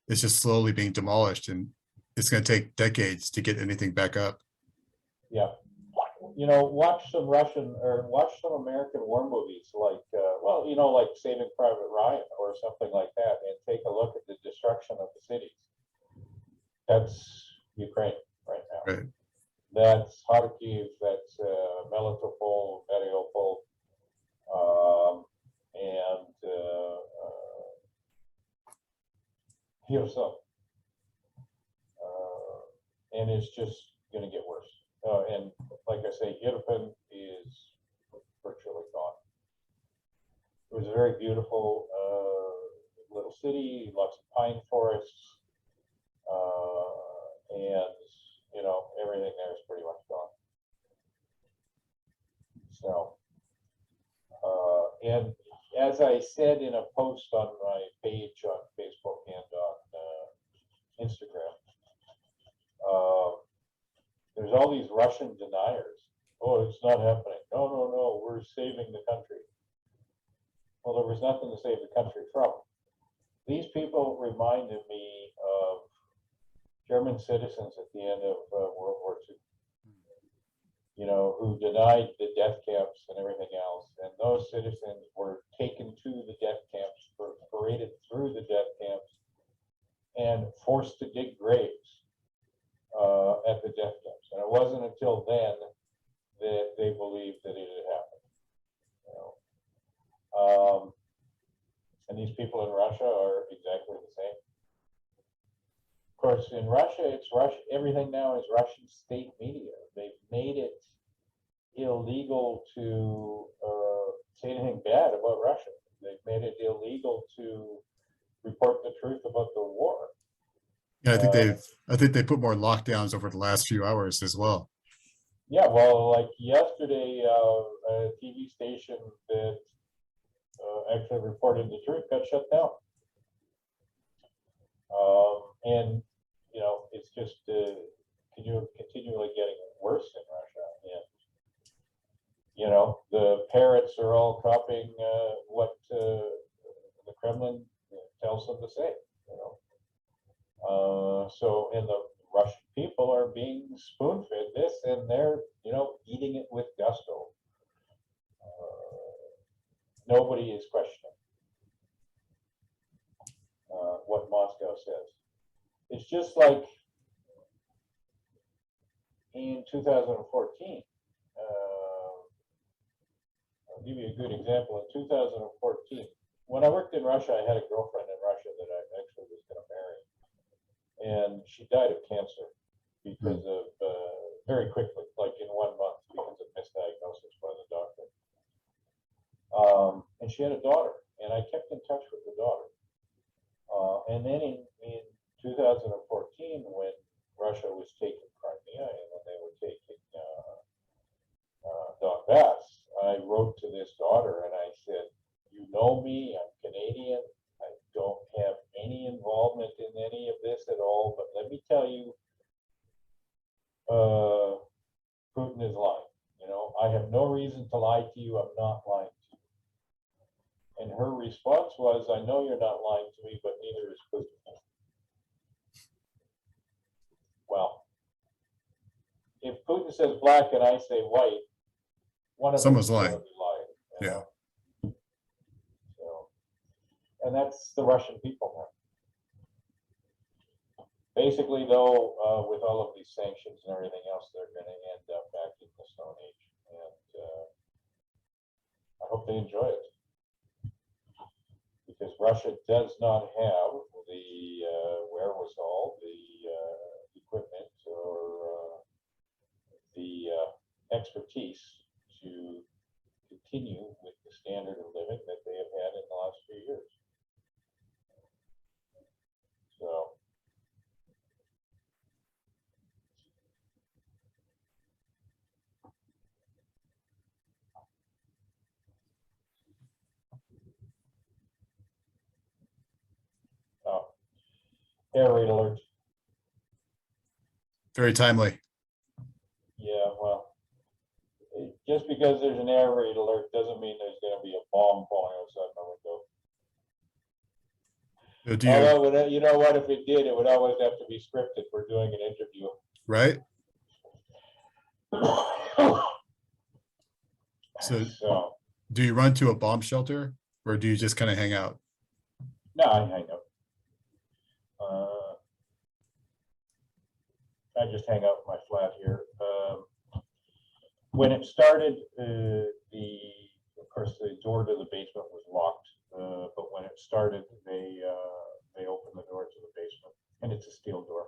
It's just slowly being demolished, and it's going to take decades to get anything back up. Yeah. You know, watch some Russian or watch some American war movies like, well, you know, like Saving Private Ryan or something like that, and take a look at the destruction of the cities. That's Ukraine right now. Right. That's Kharkiv, that's Melitopol, Mariupol, and Kherson. And it's just going to get worse. And like I say, Irpin is virtually gone. It was a very beautiful little city, lots of pine forests, and you know, everything there is pretty much gone. So, and as I said in a post on my page on Facebook and on Instagram, there's all these Russian deniers. Oh, it's not happening. No, no, no, we're saving the country. Well, there was nothing to save the country from. These people reminded me of German citizens at the end of World War II, you know, who denied the death camps and everything else. And those citizens were taken to the death camps, were paraded through the death camps, and forced to dig graves at the death camps. And it wasn't until then that they believed that it had happened. You know? And these people in Russia are exactly the same. Of course, in Russia, it's Russia. Everything now is Russian state media. They've made it illegal to say anything bad about Russia. They've made it illegal to report the truth about the war. Yeah, I think they put more lockdowns over the last few hours as well. Yeah, well, like yesterday, a TV station that actually reported the truth got shut down. And, you know, it's just continually getting worse in Russia. And, you know, the parrots are all copying what the Kremlin tells them to say, you know. So, and the Russian people are being spoon-fed this, and they're, you know, eating it with gusto. Nobody is questioning what Moscow says. It's just like in 2014. I'll give you a good example. In 2014, when I worked in Russia, I had a girlfriend in Russia that I actually was going to marry. And she died of cancer because of, very quickly, like in 1 month, because of misdiagnosis by the doctor. And she had a daughter, and I kept in touch with the daughter. And then in 2014, when Russia was taking Crimea and when they were taking Donbass, I wrote to this daughter and I said, you know me, I'm Canadian, I don't have any involvement in any of this at all, but let me tell you, Putin is lying. You know, I have no reason to lie to you, I'm not lying to you. And her response was, I know you're not lying to me, but neither is Putin. if Putin says black and I say white, one of them Someone's is going lying. to be lying. You Yeah. know? So, and that's the Russian people now. Basically, though, with all of these sanctions and everything else, they're going to end up back in the Stone Age, and I hope they enjoy it, because Russia does not have the wherewithal, the equipment, or the expertise to continue with the standard of living that they have had in the last few years. So. Oh, air raid alert. Very timely. Yeah, well, just because there's an air raid alert doesn't mean there's going to be a bomb falling outside my window. Do you, Although, you know what? If it did, it would always have to be scripted. We're doing an interview. right? So So, do you run to a bomb shelter, or do you just kind of hang out? no, I hang out. I just hang out in my flat here. When it started, of course, the door to the basement was locked. But when it started, they opened the door to the basement, and it's a steel door.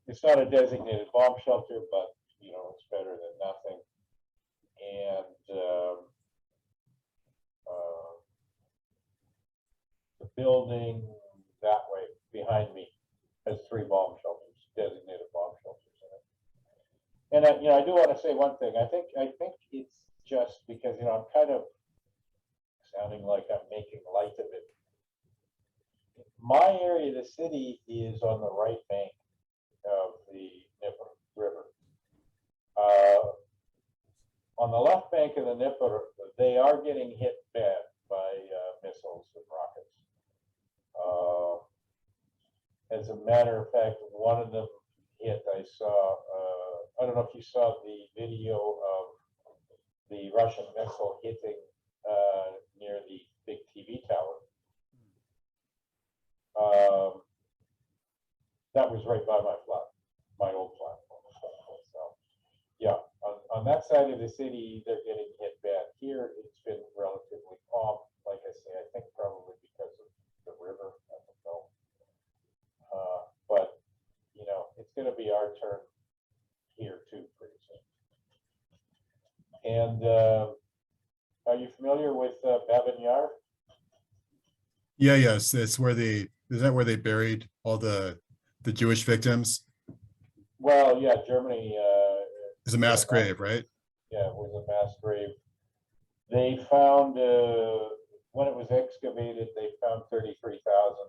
It's not a designated bomb shelter, but you know, it's better than nothing. And the building that way behind me has 3 bomb shelters, designated bomb shelters in it. And you know, I do want to say one thing. I think it's just because, you know, I'm kind of sounding like I'm making light of it. My area of the city is on the right bank of the Nipper River. On the left bank of the Nipper, they are getting hit bad by missiles and rockets. As a matter of fact, one of them hit. I saw. I don't know if you saw the video of the Russian missile hitting near the big TV tower. That was right by my flat, my old flat. So, yeah, on that side of the city, they're getting hit bad. Here, it's been relatively calm. Like I say, I think probably because of the river. I don't know. But, you know, it's going to be our turn here too pretty soon. And are you familiar with Babin Yar? Yeah, yes. It's where is that where they buried all the Jewish victims? Well, yeah, Germany. It's a mass grave, right? Yeah, it was a mass grave. They found, when it was excavated, they found 33,000,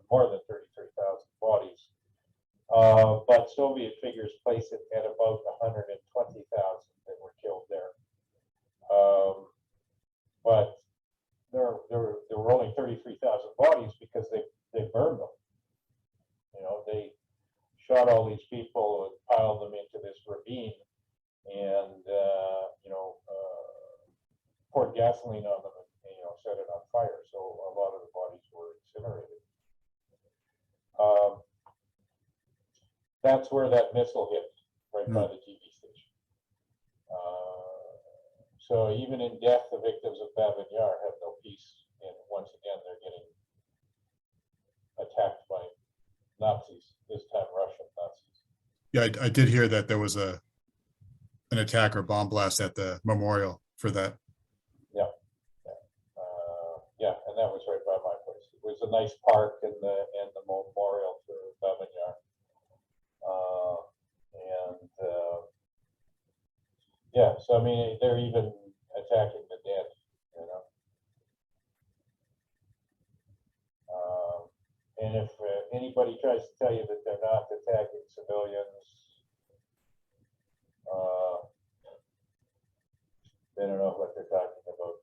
more than 33,000 bodies. But Soviet figures place it at about 120,000 that were killed there. But there were only 33,000 bodies because they burned them. You know, they shot all these people and piled them into this ravine, and you know, poured gasoline on them and, you know, set it on fire. So a lot of the bodies were incinerated. That's where that missile hit, right by the TV station. So even in death, the victims of Babin Yar have no peace, and once again, they're getting attacked by Nazis, this time Russian Nazis. Yeah, I did hear that there was an attack or bomb blast at the memorial for that. Yeah, yeah, and that was right by my place. It was a nice park and the memorial for Babin Yar. Yeah, so I mean, they're even attacking the dead, you know. And if anybody tries to tell you that they're not attacking civilians, they don't know what they're talking about.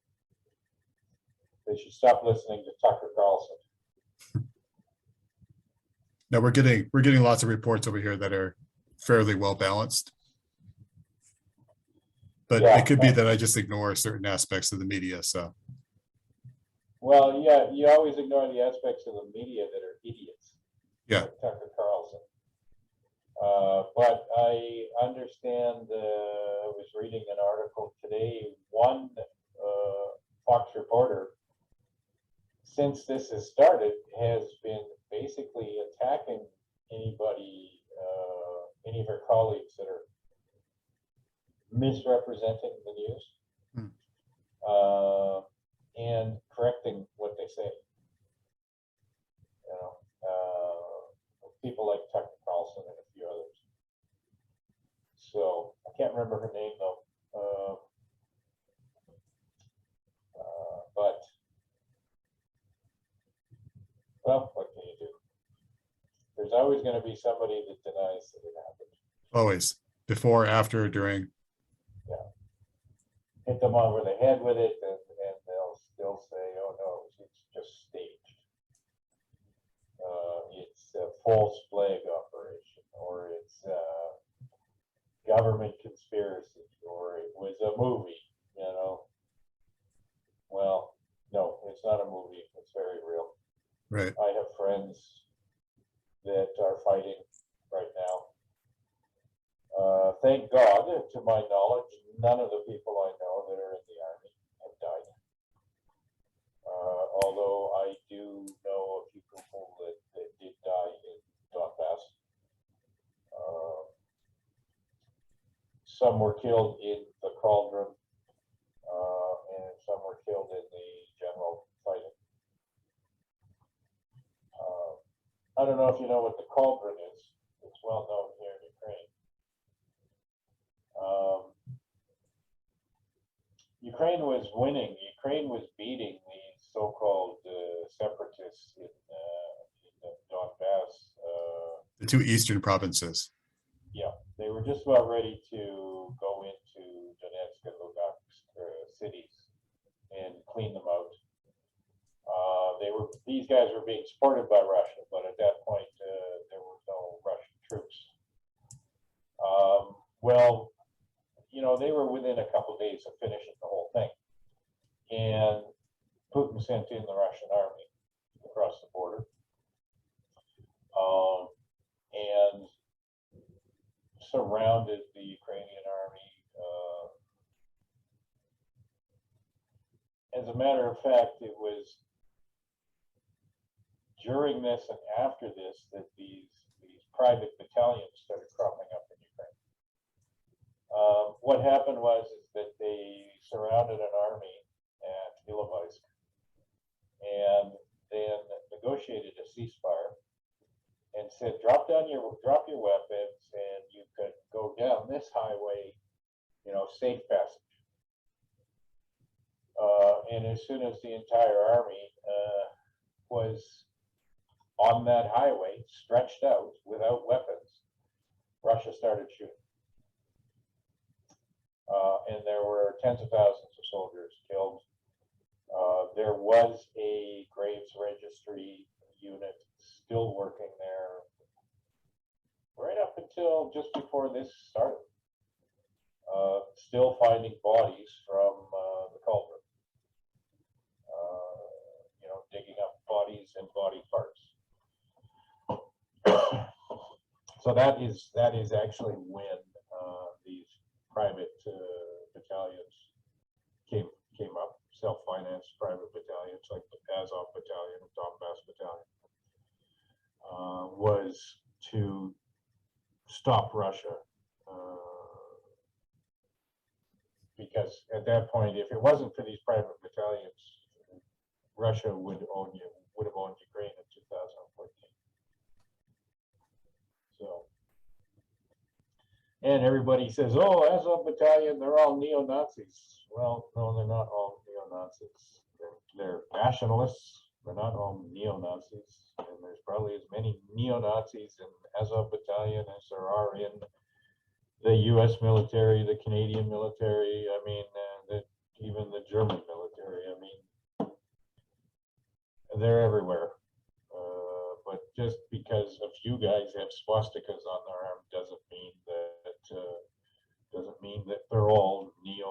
They should stop listening to Tucker Carlson. Now we're getting lots of reports over here that are fairly well balanced. But Yeah. it could be that I just ignore certain aspects of the media. So Well, yeah, you always ignore the aspects of the media that are idiots. yeah, Like Tucker Carlson. But I understand, I was reading an article today, one Fox reporter, since this has started, has been basically attacking anybody, any of her colleagues that are misrepresenting the news, and correcting what they say. You know, people like Tucker Carlson and a few others. So I can't remember her name though. But well, what can you do? There's always going to be somebody that denies that it happened. always before, after, during. Yeah, hit them over the head with it, and they'll still say, "Oh no, it's just staged. It's a false flag operation, or it's government conspiracy, or it was a movie." You know. Well, no, it's not a movie. It's very real. Right. I have friends that are fighting right now. Thank God, to my knowledge, none of the people I know that are in the army have died. Although I do know a few people that did die in Donbass. Some were killed in the cauldron, and some were killed in the general fighting. I don't know if you know what the cauldron is. It's well known here in Ukraine. Ukraine was winning. Ukraine was beating the so-called separatists in the Donbass. The two eastern provinces. Yeah, they were just about ready to go into Donetsk and Lugansk cities and clean them out. These guys were being supported by Russia, but at that point there were no Russian troops. Well, you know, they were within a couple of days of finishing the whole thing, and Putin sent in the Russian army across the border, and surrounded the Ukrainian army. As a matter of fact, it was during this and after this that these private battalions started cropping up in Ukraine. What happened was is that they surrounded an army at Ilovaisk and then negotiated a ceasefire and said, drop your weapons and you could go down this highway, you know, safe passage. And as soon as the entire army was on that highway, stretched out without weapons, Russia started shooting. And there were tens of thousands of soldiers killed. There was a graves registry unit still working there right up until just before this started. Still finding bodies from the cauldron. You know, digging up bodies and body parts. So that is actually when these private battalions came up, self-financed private battalions like the Azov Battalion, Donbass Battalion, was to stop Russia. Because at that point, if it wasn't for these private battalions, Russia would have owned Ukraine in 2014. So, and everybody says, "Oh, Azov Battalion, they're all neo-Nazis." Well, no, they're not all neo-Nazis. They're nationalists. They're not all neo-Nazis, and there's probably as many neo-Nazis in Azov Battalion as there are in the U.S. military, the Canadian military. I mean, even the German military. I mean, they're everywhere. But just because a few guys have swastikas on their arm doesn't mean that they're all neo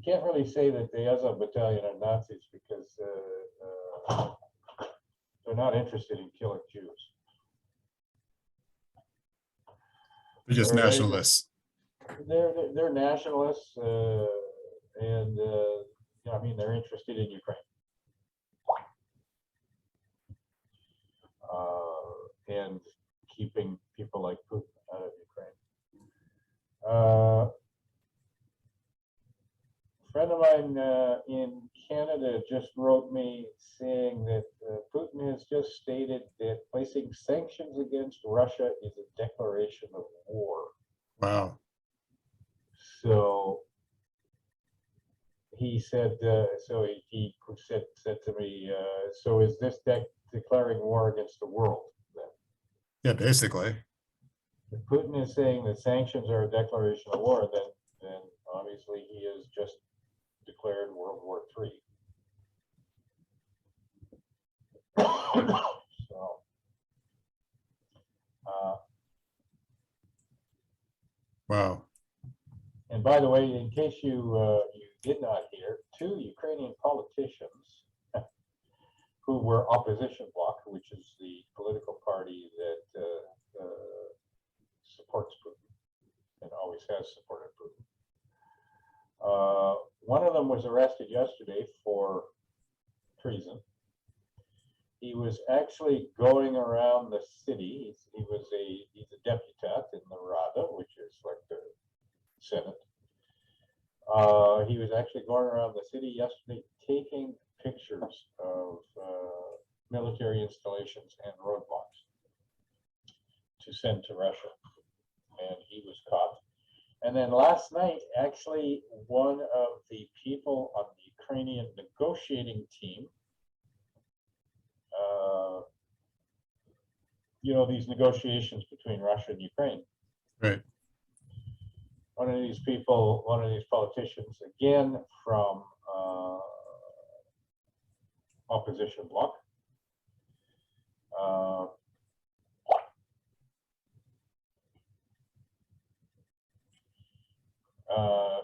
can't really say that the Azov battalion are Nazis because they're not interested in killing Jews. They're just They're ready to- nationalists. They're nationalists, and I mean, they're interested in Ukraine. And keeping people like Putin out of Ukraine. A friend of mine in Canada just wrote me saying that Putin has just stated that placing sanctions against Russia is a declaration of war. Wow. So he said, he said to me, so is this declaring war against the world then? Yeah, basically. If Putin is saying that sanctions are a declaration of war, then obviously he has just declared World War III. So, Wow. and by the way, in case you did not hear, 2 Ukrainian politicians who were opposition bloc, which is the political party that supports Putin and always has supported Putin. One of them was arrested yesterday for treason. He was actually going around the city. He's a deputat in the Rada, which is like the Senate. He was actually going around the city yesterday taking pictures of military installations and roadblocks to send to Russia, and he was caught. And then last night, actually, one of the people on the Ukrainian negotiating team, these negotiations between Russia and Ukraine. Right. One of these people, one of these politicians, again from opposition bloc,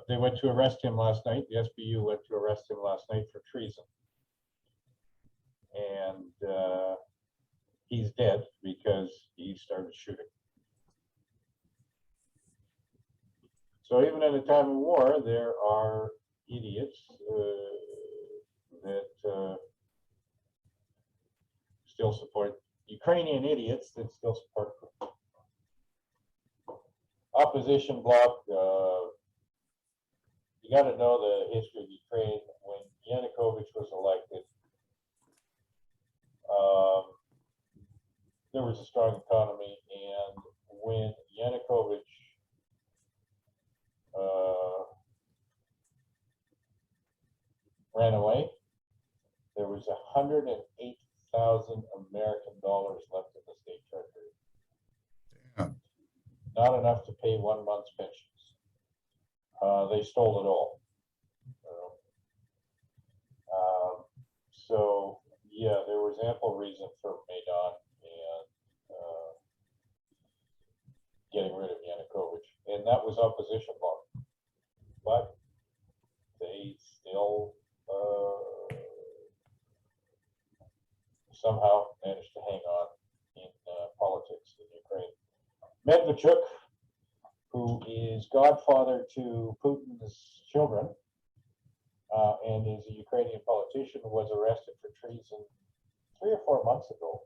they went to arrest him last night. The SBU went to arrest him last night for treason. And he's dead because he started shooting. So even in a time of war, there are idiots that still support, Ukrainian idiots that still support opposition bloc. You got to know the history of Ukraine. When Yanukovych was elected, there was a strong economy, and when Yanukovych ran away, there was $108,000 American left in the state treasury. Damn. Not enough to pay 1 month's pensions. They stole it all. So yeah, there was ample reason for Maidan and getting rid of Yanukovych, and that was opposition bloc. But they still somehow managed to hang on in politics in Ukraine. Medvedchuk, who is godfather to Putin's children and is a Ukrainian politician, was arrested for treason 3 or 4 months ago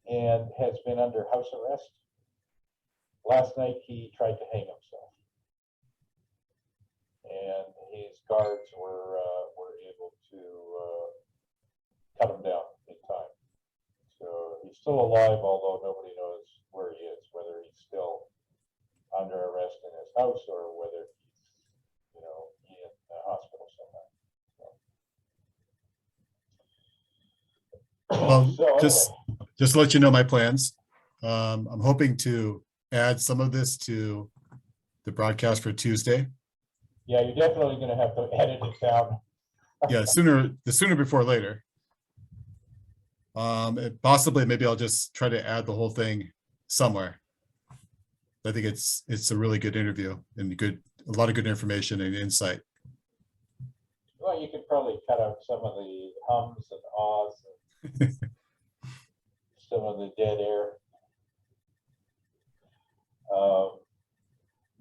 and has been under house arrest. Last night he tried to hang himself, and his guards were able to cut him down in time. So he's still alive, although nobody knows where he is, whether he's still under arrest in his house or whether he's, in a hospital somewhere. Well, So just to let you know my plans. I'm hoping to add some of this to the broadcast for Tuesday. yeah, you're definitely going to have to edit it down. Yeah, the sooner before later. Possibly, maybe I'll just try to add the whole thing somewhere. I think it's a really good interview and a lot of good information and insight. Well, you could probably cut out some of the hums and ahs and some of the dead air.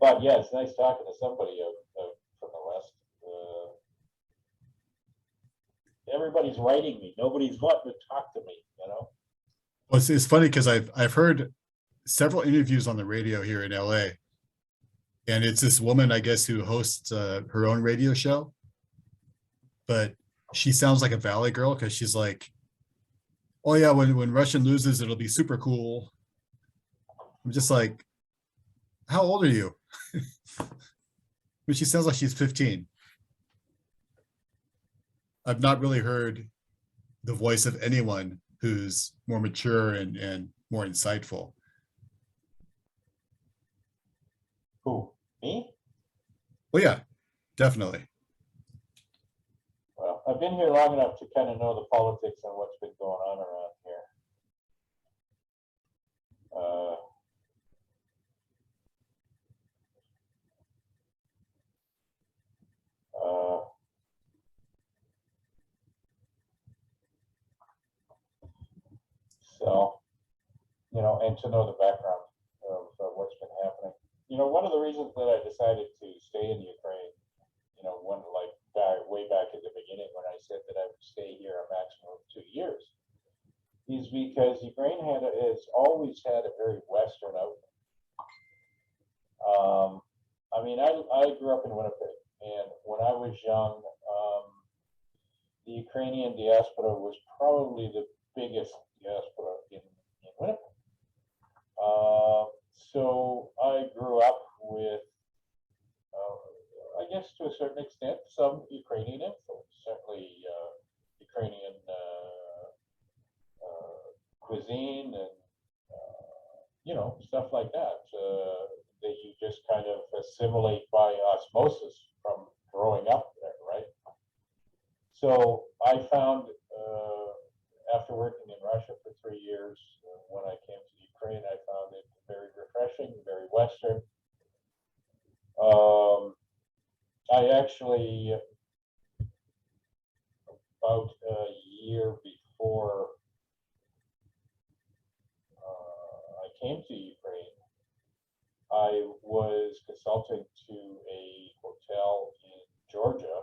But yeah, it's nice talking to somebody from the West. Everybody's writing me. Nobody's wanting to talk to me, you know? Well, it's funny because I've heard several interviews on the radio here in LA. And it's this woman, I guess, who hosts her own radio show. But she sounds like a Valley girl because she's like, oh yeah, when Russian loses, it'll be super cool. I'm just like, how old are you? But she sounds like she's 15. I've not really heard the voice of anyone who's more mature and more insightful. Who? Me? Well, yeah, definitely. Well, I've been here long enough to kind of know the politics and what's been going on around here. So, you know, and to know the background of what's been happening. You know, one of the reasons that I decided to stay in Ukraine, you know, way back at the beginning when I said that I would stay here a maximum of 2 years, is because Ukraine has always had a very Western outlook. I mean, I grew up in Winnipeg, and when I was young, the Ukrainian diaspora was probably the biggest diaspora in Winnipeg. So I grew up with, I guess to a certain extent, some Ukrainian influence, certainly Ukrainian cuisine and, you know, stuff like that, that you just kind of assimilate by osmosis from growing up there, right? So I found, after working in Russia for 3 years, when I came to Ukraine, I found it very refreshing, very Western. I actually, about a year before I came to Ukraine, I was consulting to a hotel in Georgia,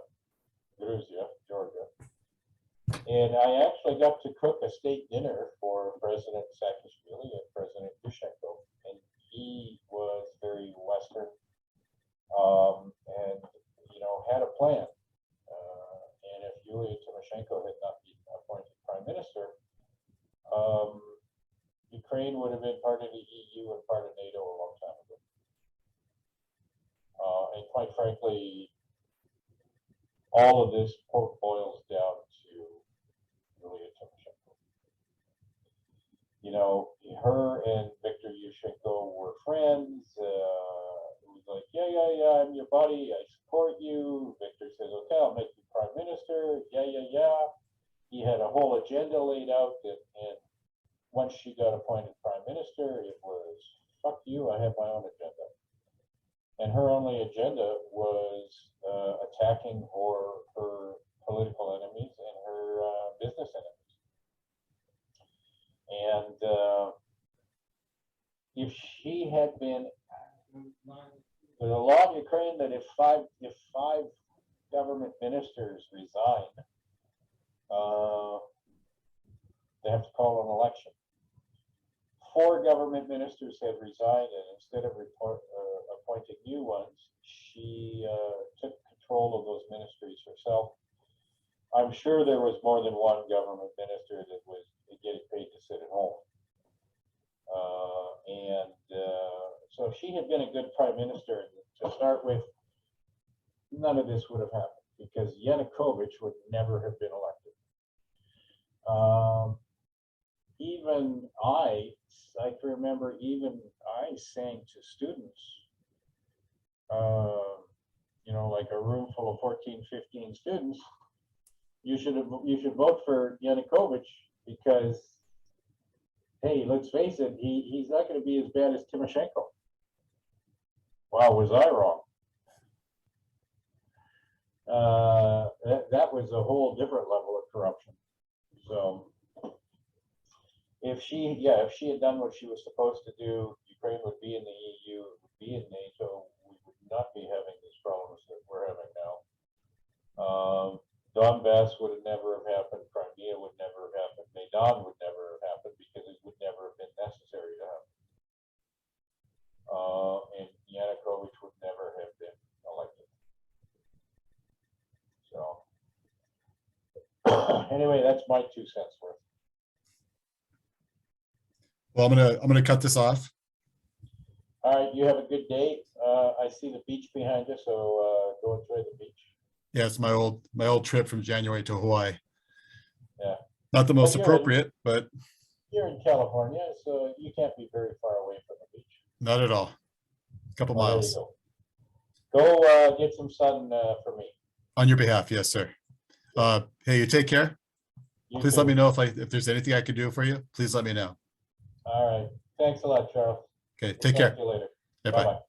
and I actually got to cook a state dinner for President Saakashvili and President Yushchenko, and he was very Western, and you know, had a plan. And if Yulia Tymoshenko had not been appointed prime minister, Ukraine would have been part of the EU and part of NATO a long time ago. And quite frankly, all of this boils down to Yulia Tymoshenko. You know, her and Viktor Yushchenko were friends. It was like, yeah, I'm your buddy. I support you. Viktor says, okay, I'll make you prime minister. Yeah. He had a whole agenda laid out, and once she got appointed prime minister, it was, fuck you, I have my own agenda. And her only agenda was attacking her political enemies and her business enemies. And if she had been, there's a law in Ukraine that if five government ministers resign, they have to call an election. 4 government ministers had resigned, and instead of appointing new ones, she took control of those ministries herself. I'm sure there was more than one government minister that was getting paid to sit at home. So if she had been a good prime minister to start with, none of this would have happened, because Yanukovych would never have been elected. Even I can remember, even I saying to students, you know, like a room full of 14, 15 students, you should vote for Yanukovych, because, hey, let's face it, he's not going to be as bad as Tymoshenko. Wow, was I wrong? that was a whole different level of corruption. So if she had done what she was supposed to do, Ukraine would be in the EU, it would be in NATO. We would not be having these problems that we're having now. Donbass would have never have happened. Crimea would never have happened. Maidan would never have happened because it would never have been necessary to happen. And Yanukovych would never have been elected. So anyway, that's my 2 cents worth. Well, I'm gonna cut this off. All right, you have a good day. I see the beach behind you, so go enjoy the beach. Yeah, it's my old trip from January to Hawaii. Yeah. Not the most Well, appropriate, but you're in California, so you can't be very far away from the beach. not at all. A couple Well, miles. there you go get some sun for me. On your behalf, yes, sir. Hey, you take care. You Please too. let me know if there's anything I can do for you. Please let me know. All right. Thanks a lot, Charles. Okay, We'll take talk care. to you later. Okay, Bye bye. bye.